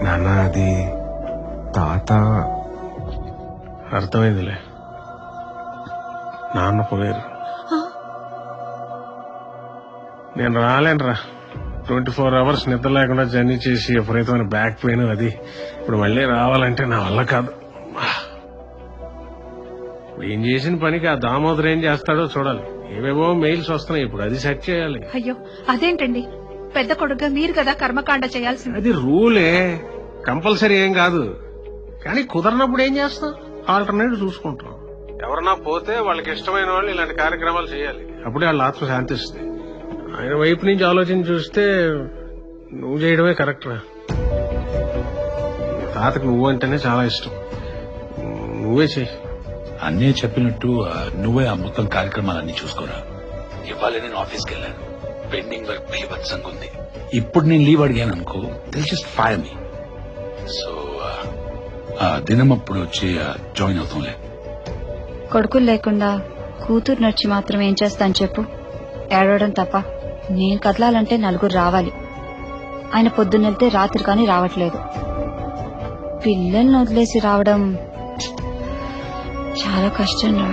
నాన్న అది తాత అర్థమైందిలే. నాన్న పోయారు. నేను రాలేనురా. 24 hours నిద్ర లేకుండా జర్నీ చేసి విపరీతమైన బ్యాక్ పెయిన్ అది. ఇప్పుడు మళ్ళీ రావాలంటే నా వల్ల కాదు. ఏం చేసిన పనికి ఆ దామోదర్ ఏం చేస్తాడో చూడాలి. ఏవేవో మెయిల్స్ వస్తున్నాయి, ఇప్పుడు అది సెట్ చేయాలి. అయ్యో అదేంటండి, పెద్ద కొడుకుగా మీరు కదా కర్మకాండ చేయాల్సింది. అది రూలే, కంపల్సరీ ఏం కాదు. కానీ కుదరనప్పుడు ఏం చేస్తాం, ఆల్టర్నేటివ్ చూసుకుంటాం. ఎవరన్నా పోతే వాళ్ళకి ఇష్టమైన వాళ్ళు ఇలాంటి కార్యక్రమాలు చేయాలి. అప్పుడే వాళ్ళ ఆత్మ శాంతిస్తుంది. ఆయన వైపు నుంచి ఆలోచన చూస్తే నువ్వు చేయడమే కరెక్ట్ రా. తాతకు నువ్వు అంటేనే చాలా ఇష్టం. నువ్వే చెయ్యి. అన్నీ చెప్పినట్టు నువ్వే ఆ మొత్తం కార్యక్రమాలన్నీ చూసుకోరా. ఇవాళ నేను ఆఫీస్కి వెళ్ళాను, పెండింగ్ వర్క్ బీభత్సంగా ఉంది. ఇప్పుడు నేను లీవ్ అడిగాను అనుకో, దిల్ జస్ట్ ఫైర్ మీ. సో దినం అప్పుడు వచ్చి జాయిన్ అవుతాంలే. కొడుకులు లేకుండా కూతురు నచ్చి మాత్రం ఏం చేస్తాను చెప్పు? ఏడవడం తప్ప. నేను కదలాలంటే నలుగురు రావాలి. ఆయన పొద్దున్నెళ్తే రాత్రి కానీ రావట్లేదు. పిల్లల్ని వదిలేసి రావడం చాలా కష్టం రా.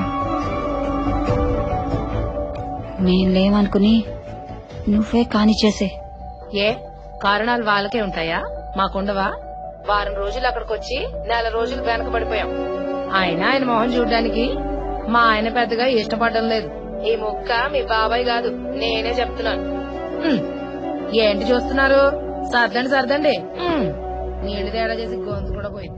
నేను లేవనుకుని నువ్వే కాని చేసే. ఏ కారణాలు వాళ్ళకే ఉంటాయా, మాకుండవా? వారం రోజులు అక్కడికి వచ్చి 4 రోజులు వెనకబడిపోయాం. ఆయన మొహం చూడడానికి మా ఆయన పెద్దగా ఇష్టపడడం లేదు. ఈ ముక్క మీ బాబాయ్ కాదు, నేనే చెప్తున్నాను. ఏంటి చూస్తున్నారు? సర్దండి. నీళ్లు తేడా చేసి గొంతు కూడా పోయింది.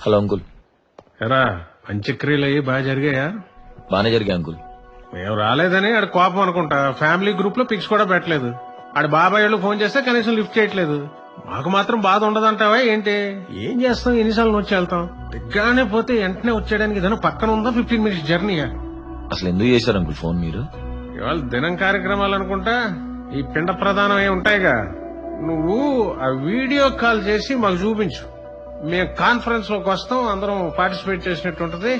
Hello uncle. ఎరా పంచక్రియలు అయ్యి బాగా జరిగాయా? బానే జరిగాయి అంకుల్. మేము రాలేదని ఆడ కోపం అనుకుంటా. ఫ్యామిలీ గ్రూప్ లో పిక్స్ కూడా పెట్టలేదు. ఆడ బాబాయ్ వాళ్ళు ఫోన్ చేస్తే కనీసం లిఫ్ట్ చేయట్లేదు. మాకు మాత్రం బాధ ఉండదంటావా ఏంటి? ఏం చేస్తాం, ఎన్నిసార్లు వచ్చి వెళ్తాం. దిగ్గానే పోతే వెంటనే వచ్చేయడానికి ఏదైనా పక్కన ఉందా? 15 minutes జర్నీయా? అసలు ఎందుకు చేశారు అంకుల్ ఫోన్ మీరు? ఇవాళ దినం కార్యక్రమాలు అనుకుంటా. ఈ పిండ ప్రధానం అయి ఉంటాయిగా, నువ్వు ఆ వీడియో కాల్ చేసి మాకు చూపించు. మేము కాన్ఫరెన్స్ లోకి వస్తాం, అందరం పార్టిసిపేట్ చేసినట్టు ఉంటది.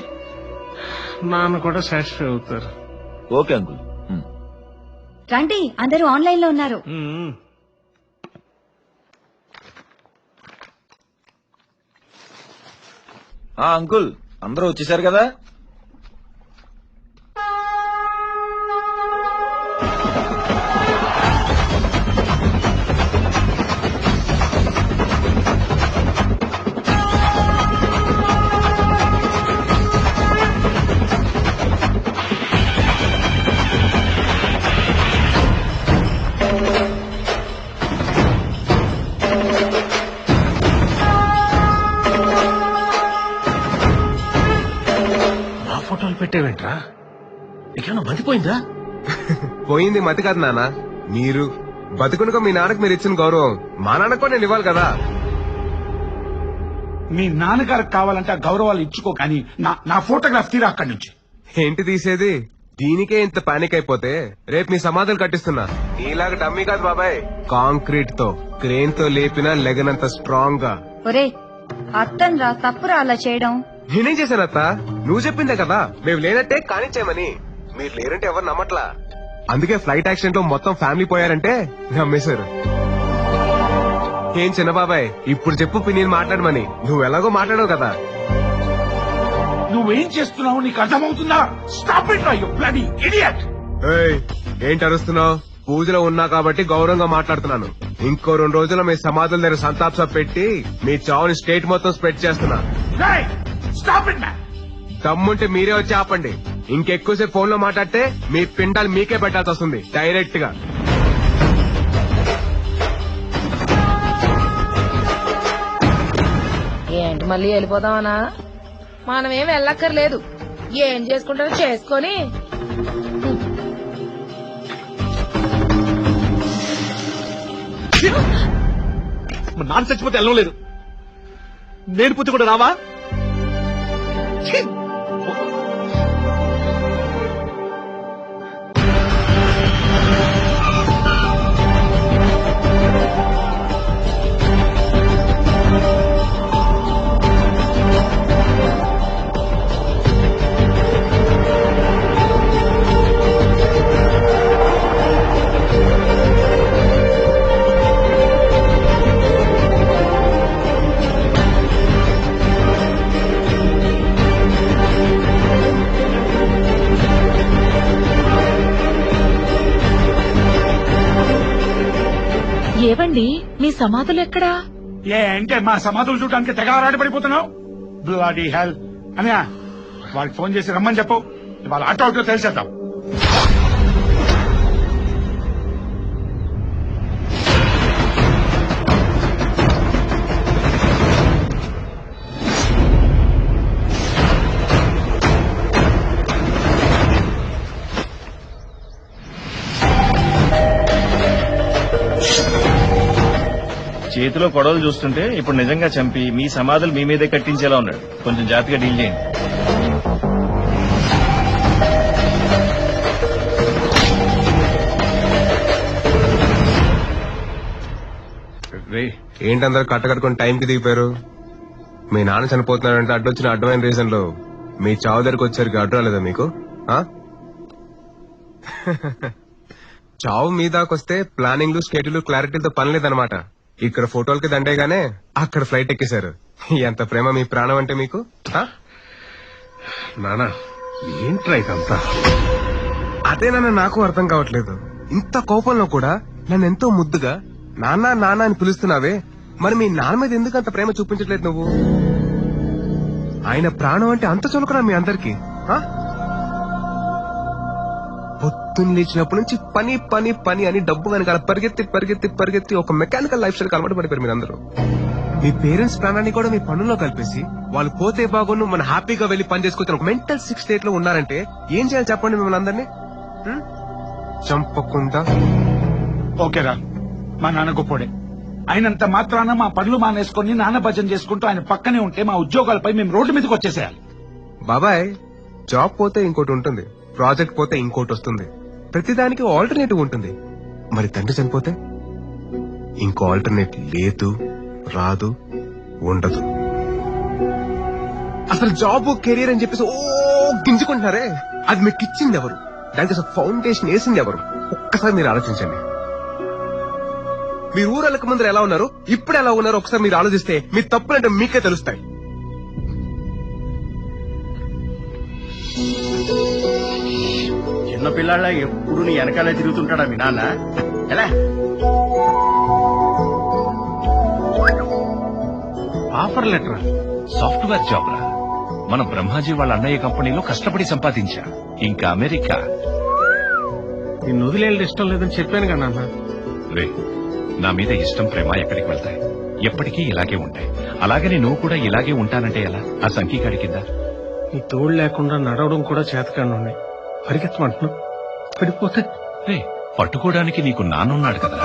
నాన్న కూడా సాటిస్ఫై అవుతారు. Okay uncle. రండి, అందరూ ఆన్లైన్ లో ఉన్నారు. అంకుల్ అందరూ వచ్చేసారు కదా. నా ఫోటోలు పెట్టేవేంట్రా? నీకేమన్నా మతిపోయిందా? పోయింది మతి కాదు నాన్న, మీరు బతుకునుక మీ నాన్నకు మీరు ఇచ్చిన గౌరవం మా నాన్నకు కూడా నేను ఇవ్వాలి కదా. మీ నాన్నగారికి కావాలంటే ఆ గౌరవాలు ఇచ్చుకో, కానీ నా ఫోటోగ్రాఫ్ తీరా అక్కడి నుంచి. ఏంటి తీసేది? దీనికే ఇంత పానిక్ అయిపోతే రేపు మీ సమాధులు కట్టిస్తున్నా. నీలాగా డమ్మీ కాదు బాబాయ్, కాంక్రీట్ తో క్రేన్ తో లేపినా లెగనంత స్ట్రాంగ్ గా. ఒరే అత్తన్ రా, తప్పురా అలా చేయడం. నేనేం చేశాను అత్త? నువ్వు చెప్పిందే కదా మేము లేనట్టే కానిచ్చామని. మీరు లేరంటే ఎవరు నమ్మట్లా. అందుకే ఫ్లైట్ యాక్సిడెంట్ లో మొత్తం ఫ్యామిలీ పోయారంటే నమ్మేశారు. ఏం చిన్న బాబాయ్, ఇప్పుడు చెప్పు పిన్ని మాట్లాడమని. నువ్వు ఎలాగో మాట్లాడవు కదా. నువ్వేం చేస్తున్నావు నీకు అర్థమవుతుందా? స్టాప్ ఇట్ రా, యు బ్లడీ ఇడియట్. ఏయ్, ఏంటి అరుస్తున్నావు? పూజలో ఉన్నా కాబట్టి గౌరవంగా మాట్లాడుతున్నాను. ఇంకో 2 రోజుల్లో మీ సమాధుల దగ్గర సంతాప్ సభ పెట్టి మీ చావుని స్టేట్ మొత్తం స్ప్రెడ్ చేస్తున్నా. Stop it man. దమ్ముంటే మీరే వచ్చి ఆపండి. ఇంకెక్కువసేపు ఫోన్ లో మాట్లాడితే మీ పిండాలు మీకే పెట్టాల్సి వస్తుంది డైరెక్ట్ గా. ఏంటి మళ్ళీ వెళ్ళిపోదామనా? మనమేం వెళ్ళక్కర్లేదు, ఏం చేసుకుంటారో చేసుకొని. నాన్న చచ్చిపోతే వెళ్ళడం లేదు, నేను పుత్తి కూడా రావా? ఛీ! ఏవండి మీ సమాధులు ఎక్కడా? అంటే మా సమాధులు చూడడానికి తెగ ఆరాటపడిపోతున్నావు. Bloody hell. అన్నయ్య వాళ్ళకి ఫోన్ చేసి రమ్మని చెప్పు, వాళ్ళ ఆటో ఆటో తెలిసేద్దాం. చేతిలో గొడవలు చూస్తుంటే ఇప్పుడు నిజంగా చంపి మీ సమాధులు మీ మీదే కట్టించేలా ఉన్నాడు. కొంచెం జాగ్రత్తగా డీల్ చేయండి. ఏంటందరూ కట్టకట్టుకుని టైంకి దిగిపోయారు? మీ నాన్న చనిపోతున్నాడంటే అడ్డొచ్చిన అడ్డమైన రీజన్ లో మీ చావు దగ్గరకు వచ్చేసరికి అడ్డు రాలేదా మీకు? చావు మీ దాకొస్తే ప్లానింగ్ స్కెడ్యూల్ క్లారిటీతో పని లేదనమాట. ఇక్కడ ఫోటోలకి దండేగానే అక్కడ ఫ్లైట్ ఎక్కేశారు. ఎంత ప్రేమ మీ ప్రాణం అంటే మీకు. నానా ఏంట్రా ఇదంతా? అదే నాన్న నాకు అర్థం కావట్లేదు. ఇంత కోపంలో కూడా నన్ను ఎంతో ముద్దుగా నాన్న నాన్న అని పిలుస్తున్నావే, మరి మీ నాన్న మీద ఎందుకు అంత ప్రేమ చూపించట్లేదు నువ్వు? ఆయన ప్రాణం అంటే అంత చులకనా మీ అందరికి? పొద్దున్న లేచినప్పటి నుంచి పని పని పని అని డబ్బు వెనకాల పరిగెత్తి పరిగెత్తి పరిగెత్తి ఒక మెకానికల్ లైఫ్ స్టైల్ అలవాటు పడిపోయారు మీరందరూ. మీ పేరెంట్స్ ప్రాణాన్ని కూడా మీ పనుల్లో కలిపేసి వాళ్ళు పోతే బాగున్ను మన హ్యాపీగా వెళ్లి పని చేసుకొచ్చిన ఒక మెంటల్ సిక్ స్టేట్ లో ఉన్నారంటే ఏం చేయాలి చెప్పండి మిమ్మల్ని అందరినీ? చంపకుండా. ఓకేరా, మా నాన్న గొప్పోడే. ఆయనంత మాత్రాన మా పనులు మానేసుకుని నాన్న భజన చేసుకుంటూ ఆయన పక్కనే ఉంటే మా ఉద్యోగాలపై మేము రోడ్డు మీదకి వచ్చేసేయాలి. బాబాయ్, జాబ్ పోతే ఇంకోటి ఉంటుంది, ప్రాజెక్ట్ పోతే ఇంకోటి వస్తుంది. ప్రతిదానికి ఆల్టర్నేటివ్ ఉంటుంది. మరి తండ్రి చనిపోతే ఇంకో ఆల్టర్నేట్ లేదు, రాదు, ఉండదు. అసలు జాబ్ కెరీర్ అని చెప్పేసి గింజుకుంటున్నారే, అది మీకు ఇచ్చింది ఎవరు? దానికి అసలు ఫౌండేషన్ వేసింది ఎవరు? ఒక్కసారి మీరు ఆలోచించండి. మీరు ఊరలకు ముందర ఎలా ఉన్నారు, ఇప్పుడు ఎలా ఉన్నారు ఒకసారి మీరు ఆలోచిస్తే మీ తప్పులంటే మీకే తెలుస్తాయి. పిల్లాళ్ళ ఎప్పుడు నీ వెనకాలే తిరుగుతుంటాడా మీ నాన్న ఎలా? ఆఫర్ లెటర్ సాఫ్ట్వేర్ జాబ్ రా. మన బ్రహ్మాజీ వాళ్ళ అన్నయ్య కంపెనీలో కష్టపడి సంపాదించా. ఇంకా అమెరికా. నిన్ను వదిలేళ్ళ ఇష్టం లేదని చెప్పాను కదా నాన్న. రే, నా మీద ఇష్టం ప్రేమ ఎక్కడికి వెళ్తాయి? ఎప్పటికీ ఇలాగే ఉంటాయి. అలాగని నువ్వు కూడా ఇలాగే ఉంటానంటే ఎలా? ఆ సంఖ్యకాడి కింద నీ తోడు లేకుండా నడవడం కూడా చేతకాను. పరిగెత్తమంటున్నావు, పడిపోతే. రే, పట్టుకోవడానికి నీకు నాన్నున్నాడు కదా.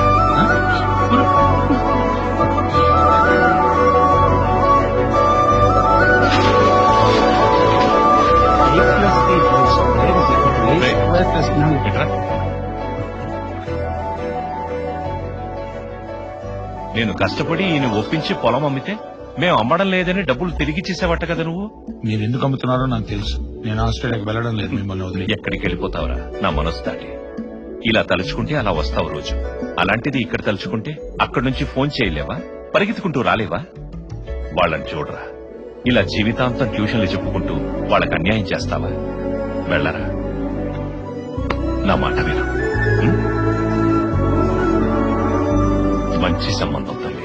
నేను కష్టపడి ఈయన ఒప్పించి పొలం అమ్మితే మేము అమ్మడం లేదని డబ్బులు తిరిగి చేసేవట కదా నువ్వు. మీరు ఎందుకు అమ్ముతున్నారో నాకు తెలుసు. నేను ఆస్ట్రేలియాకి వెళ్ళడం లేదు మిమ్మల్ని వదిలి. ఎక్కడికి వెళ్ళిపోతావురా నా మనసు దాటి? ఇలా తలుచుకుంటే అలా వస్తావు రోజు. అలాంటిది ఇక్కడ తలుచుకుంటే అక్కడి నుంచి ఫోన్ చేయలేవా? పరిగెత్తుకుంటూ రాలేవా? వాళ్ళని చూడరా, ఇలా జీవితాంతం ట్యూషన్లు చెప్పుకుంటూ వాళ్ళకి అన్యాయం చేస్తావా? వెళ్ళరా, నా మాట విను. మంచి సంబంధం తల్లి.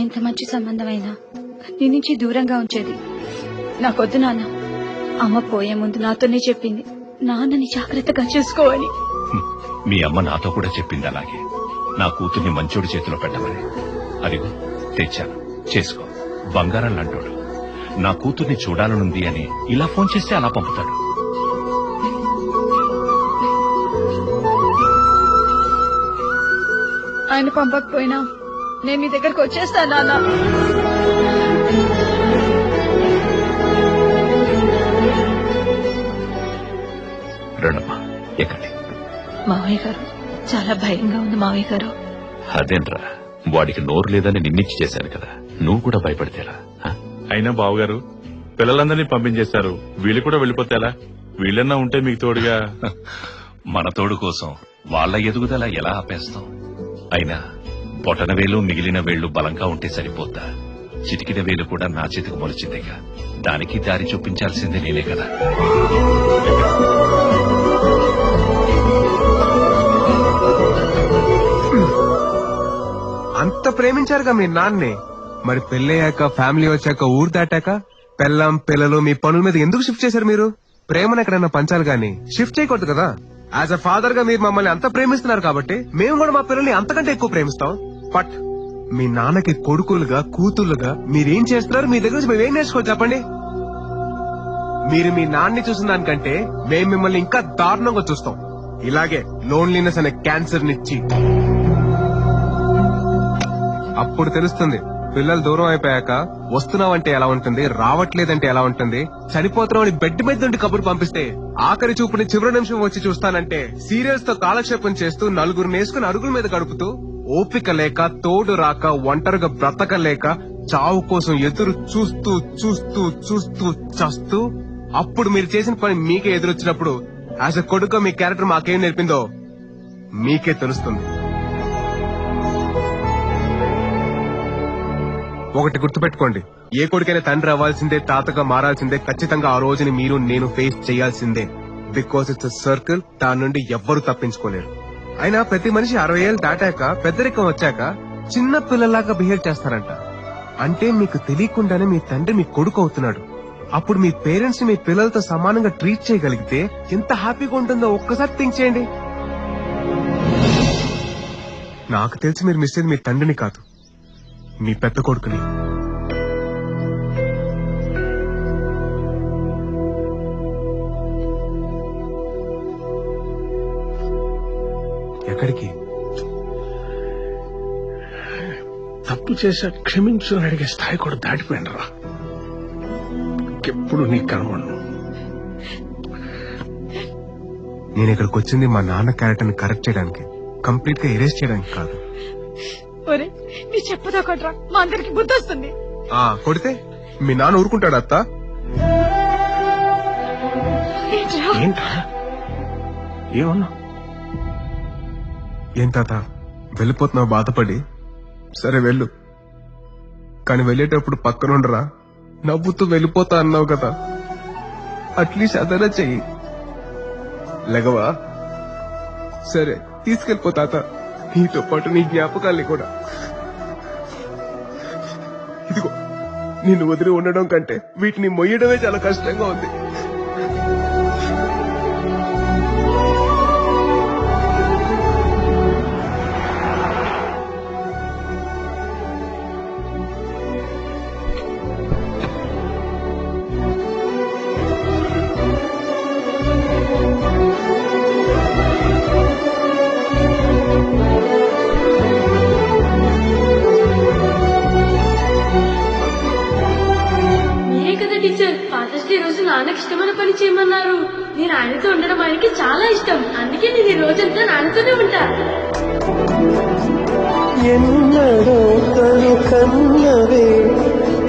ఎంత మంచి సంబంధం అయినా నీ నుంచి దూరంగా ఉంచేది నాకొద్దు నాన్న. అమ్మ పోయే ముందు నాతోనే చెప్పింది నాన్నని జాగ్రత్తగా చూసుకోవాలి. మీ అమ్మ నాతో కూడా చెప్పింది అలాగే. నా కూతుర్ని మంచోడి చేతిలో పెట్టమని. అదిగో తెచ్చాను, చేసుకో. బంగారం లాంటోడు. నా కూతుర్ని చూడాలనుంది అని ఇలా ఫోన్ చేస్తే అలా పంపుతాడు. ఆయన పంపకపోయినా నేను మీ దగ్గరకు వచ్చేస్తాను నాన్న. రణమ్మా, ఎక్కండి. మావయ్య గారు, చాలా భయంగా ఉంది మావయ్య గారు. అదేంట్రా, వాడికి నోరు లేదని నిన్నిచ్చి చేశాను కదా, నువ్వు కూడా భయపడితేలా? అయినా బావగారు పిల్లలందరినీ పంపించేశారు, వీళ్ళు కూడా వెళ్ళిపోతేలా? వీళ్ళన్నా ఉంటే మీకు తోడుగా. మన తోడు కోసం వాళ్ళ ఎదుగుదల ఎలా ఆపేస్తాం? అయినా బొటన వేలు మిగిలిన వేళ్లు బలంగా ఉంటే సరిపోద్దా? చిటికిన వేలు కూడా నా చేతికి మొలిచిందేగా. దానికి దారి చూపించాల్సిందే నేనే కదా. అంత ప్రేమించారుగా మీ నాన్నే, మరి పెళ్ళయ్యాక ఫ్యామిలీ వచ్చాక ఊరు దాటాక పెళ్ళం పిల్లలు మీ పనుల మీద ఎందుకు షిఫ్ట్ చేశారు? మీరు ప్రేమను ఎక్కడైనా పంచాలి గాని షిఫ్ట్ చేయకూడదు కదా. యాజ్ అ ఫాదర్ గా మీరు మమ్మల్ని అంత ప్రేమిస్తున్నారు కాబట్టి మేము కూడా మా పిల్లల్ని అంతకంటే ఎక్కువ ప్రేమిస్తాం. బట్ మీ నాన్నకి కొడుకులుగా కూతుళ్ళుగా మీరేం చేస్తున్నారు? మీ దగ్గర నుంచి మేమేం నేర్చుకోవాలి చెప్పండి? మీరు మీ నాన్ని చూసిన దానికంటే మేము మిమ్మల్ని ఇంకా దారుణంగా చూస్తాం. ఇలాగే లోన్లీనెస్ అనే క్యాన్సర్ నిచ్చి అప్పుడు తెలుస్తుంది పిల్లలు దూరం అయిపోయాక వస్తున్నావంటే ఎలా ఉంటుంది, రావట్లేదంటే ఎలా ఉంటుంది. చనిపోతున్నామని బెడ్ మీద నుండి కబురు పంపిస్తే ఆఖరి చూపుని చివరి నిమిషం వచ్చి చూస్తానంటే సీరియల్స్ తో కాలక్షేపం చేస్తూ నలుగురు నేసుకుని అరుగుల మీద గడుపుతూ ఓపిక లేక తోడు రాక ఒంటరిగా బ్రతకలేక చావు కోసం ఎదురు చూస్తూ చూస్తూ చూస్తూ చస్తూ అప్పుడు మీరు చేసిన పని మీకే ఎదురొచ్చినప్పుడు యాజ్ అ కొడుకు మీ క్యారెక్టర్ మాకేం నేర్పిందో మీకే తెలుస్తుంది. ఒకటి గుర్తుపెట్టుకోండి, ఏ కొడుకైనా తండ్రి అవ్వాల్సిందే, తాతగా మారాల్సిందే. ఖచ్చితంగా ఆ రోజుని మీరు నేను ఫేస్ చేయాల్సిందే. బికాస్ ఇట్స్ సర్కిల్, దాని నుండి ఎవ్వరూ తప్పించుకోలేరు. అయినా ప్రతి మనిషి 60 ఏళ్ళు దాటాక పెద్దరికం వచ్చాక చిన్న పిల్లలాగా బిహేవ్ చేస్తారంట. అంటే మీకు తెలియకుండానే మీ తండ్రి మీ కొడుకు అవుతున్నాడు. అప్పుడు మీ పేరెంట్స్ ని మీ పిల్లలతో సమానంగా ట్రీట్ చేయగలిగితే ఎంత హ్యాపీగా ఉంటుందో ఒక్కసారి థింక్ చేయండి. నాకు తెలిసి మీరు మిస్ అయ్యేది మీ తండ్రిని కాదు, మీ పెద్ద కొడుకుని. ఎక్కడికి? తప్పు చేసా క్షమించుని అడిగే స్థాయి కూడా దాటిపోయినరా. ఎప్పుడు నీకు కనబడను. నేను ఇక్కడికి వచ్చింది మా నాన్న క్యారెక్టర్ ని కరెక్ట్ చేయడానికి, కంప్లీట్ గా ఎరేజ్ చేయడానికి కాదు. నీ చెప్పదా కొట్రా, మా అందరికి బుద్ధి వస్తుంది. కొడితే మీ నాన్న ఊరుకుంటాడు అత్త? ఏంటా ఏమన్నా? ఏం తాత వెళ్ళిపోతున్నావు బాధపడి? సరే వెళ్ళు, కానీ వెళ్ళేటప్పుడు పక్కనుండరా. నవ్వుతూ వెళ్ళిపోతా అన్నావు కదా, అట్లీస్ట్ అదనా చెయ్యి. లెగవా? సరే తీసుకెళ్ళిపో తాత, నీతో పాటు నీ జ్ఞాపకాల్ని కూడా. ఇదిగో, నిన్ను వదిలి ఉండడం కంటే వీటిని మొయ్యడమే చాలా కష్టంగా ఉంది. మీరే కదా టీచర్ ఫాదర్స్ డే రోజు నాన్నకి ఇష్టమైన పని చేయమన్నారు. నేను ఆయనతో ఉండడం ఆయనకి చాలా ఇష్టం. అందుకే నేను ఈ రోజంతా నాన్నతోనే ఉంటా. ఎన్నడో తను కన్నవే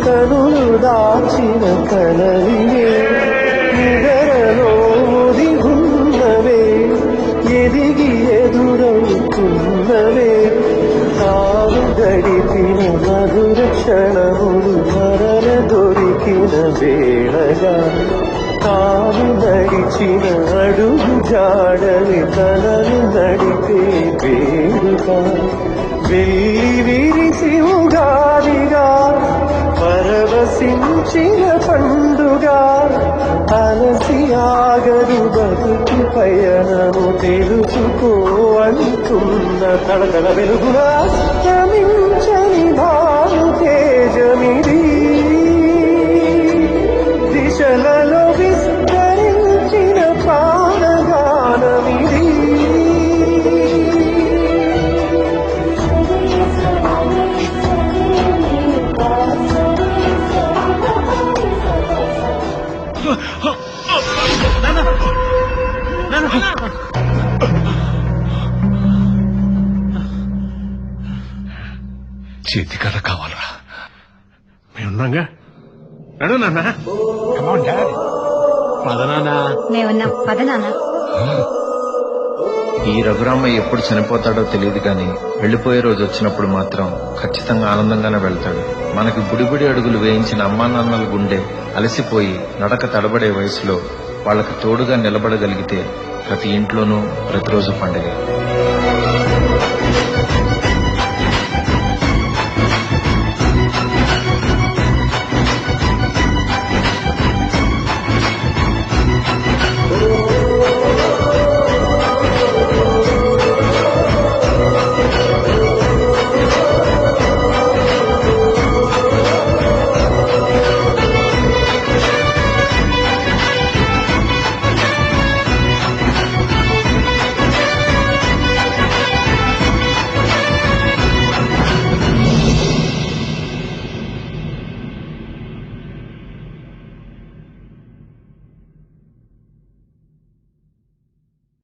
కనులు దాచిన కలలివే నిగరలో ఉన్నవే ఎదిగి ఎదురవుతున్నవే తాను గడిపిన మధుర క్షణములు మరల దొరికిన వేళగా తాను నడిచిన అడుగు జాడని తనను నడిపే వేడుగా వెళ్ళి విరిసి ఉగాదిగా పరవశించిన పండుగ అలసి ఆగదు బతుకు పయనము తెలుసుకో అంటున్న తడతడ వెలుగున అస్తమించని భాను తేజమిది దిశలలో విస్తరించిన ప్రాణగానమిది చేతికర్ర కావాలరా? మేమున్నాగా. నడు నాన్న. పద నాన్న. మేమున్నాం, పద నాన్న. ఈ రఘురామయ్య ఎప్పుడు చనిపోతాడో తెలియదు కానీ వెళ్లిపోయే రోజు వచ్చినప్పుడు మాత్రం ఖచ్చితంగా ఆనందంగానే వెళ్తాడు. మనకి బుడిబుడి అడుగులు వేయించిన అమ్మా నాన్నల గుండె అలసిపోయి నడక తడబడే వయసులో వాళ్ళకి తోడుగా నిలబడగలిగితే ప్రతి ఇంట్లోనూ ప్రతిరోజు పండుగ.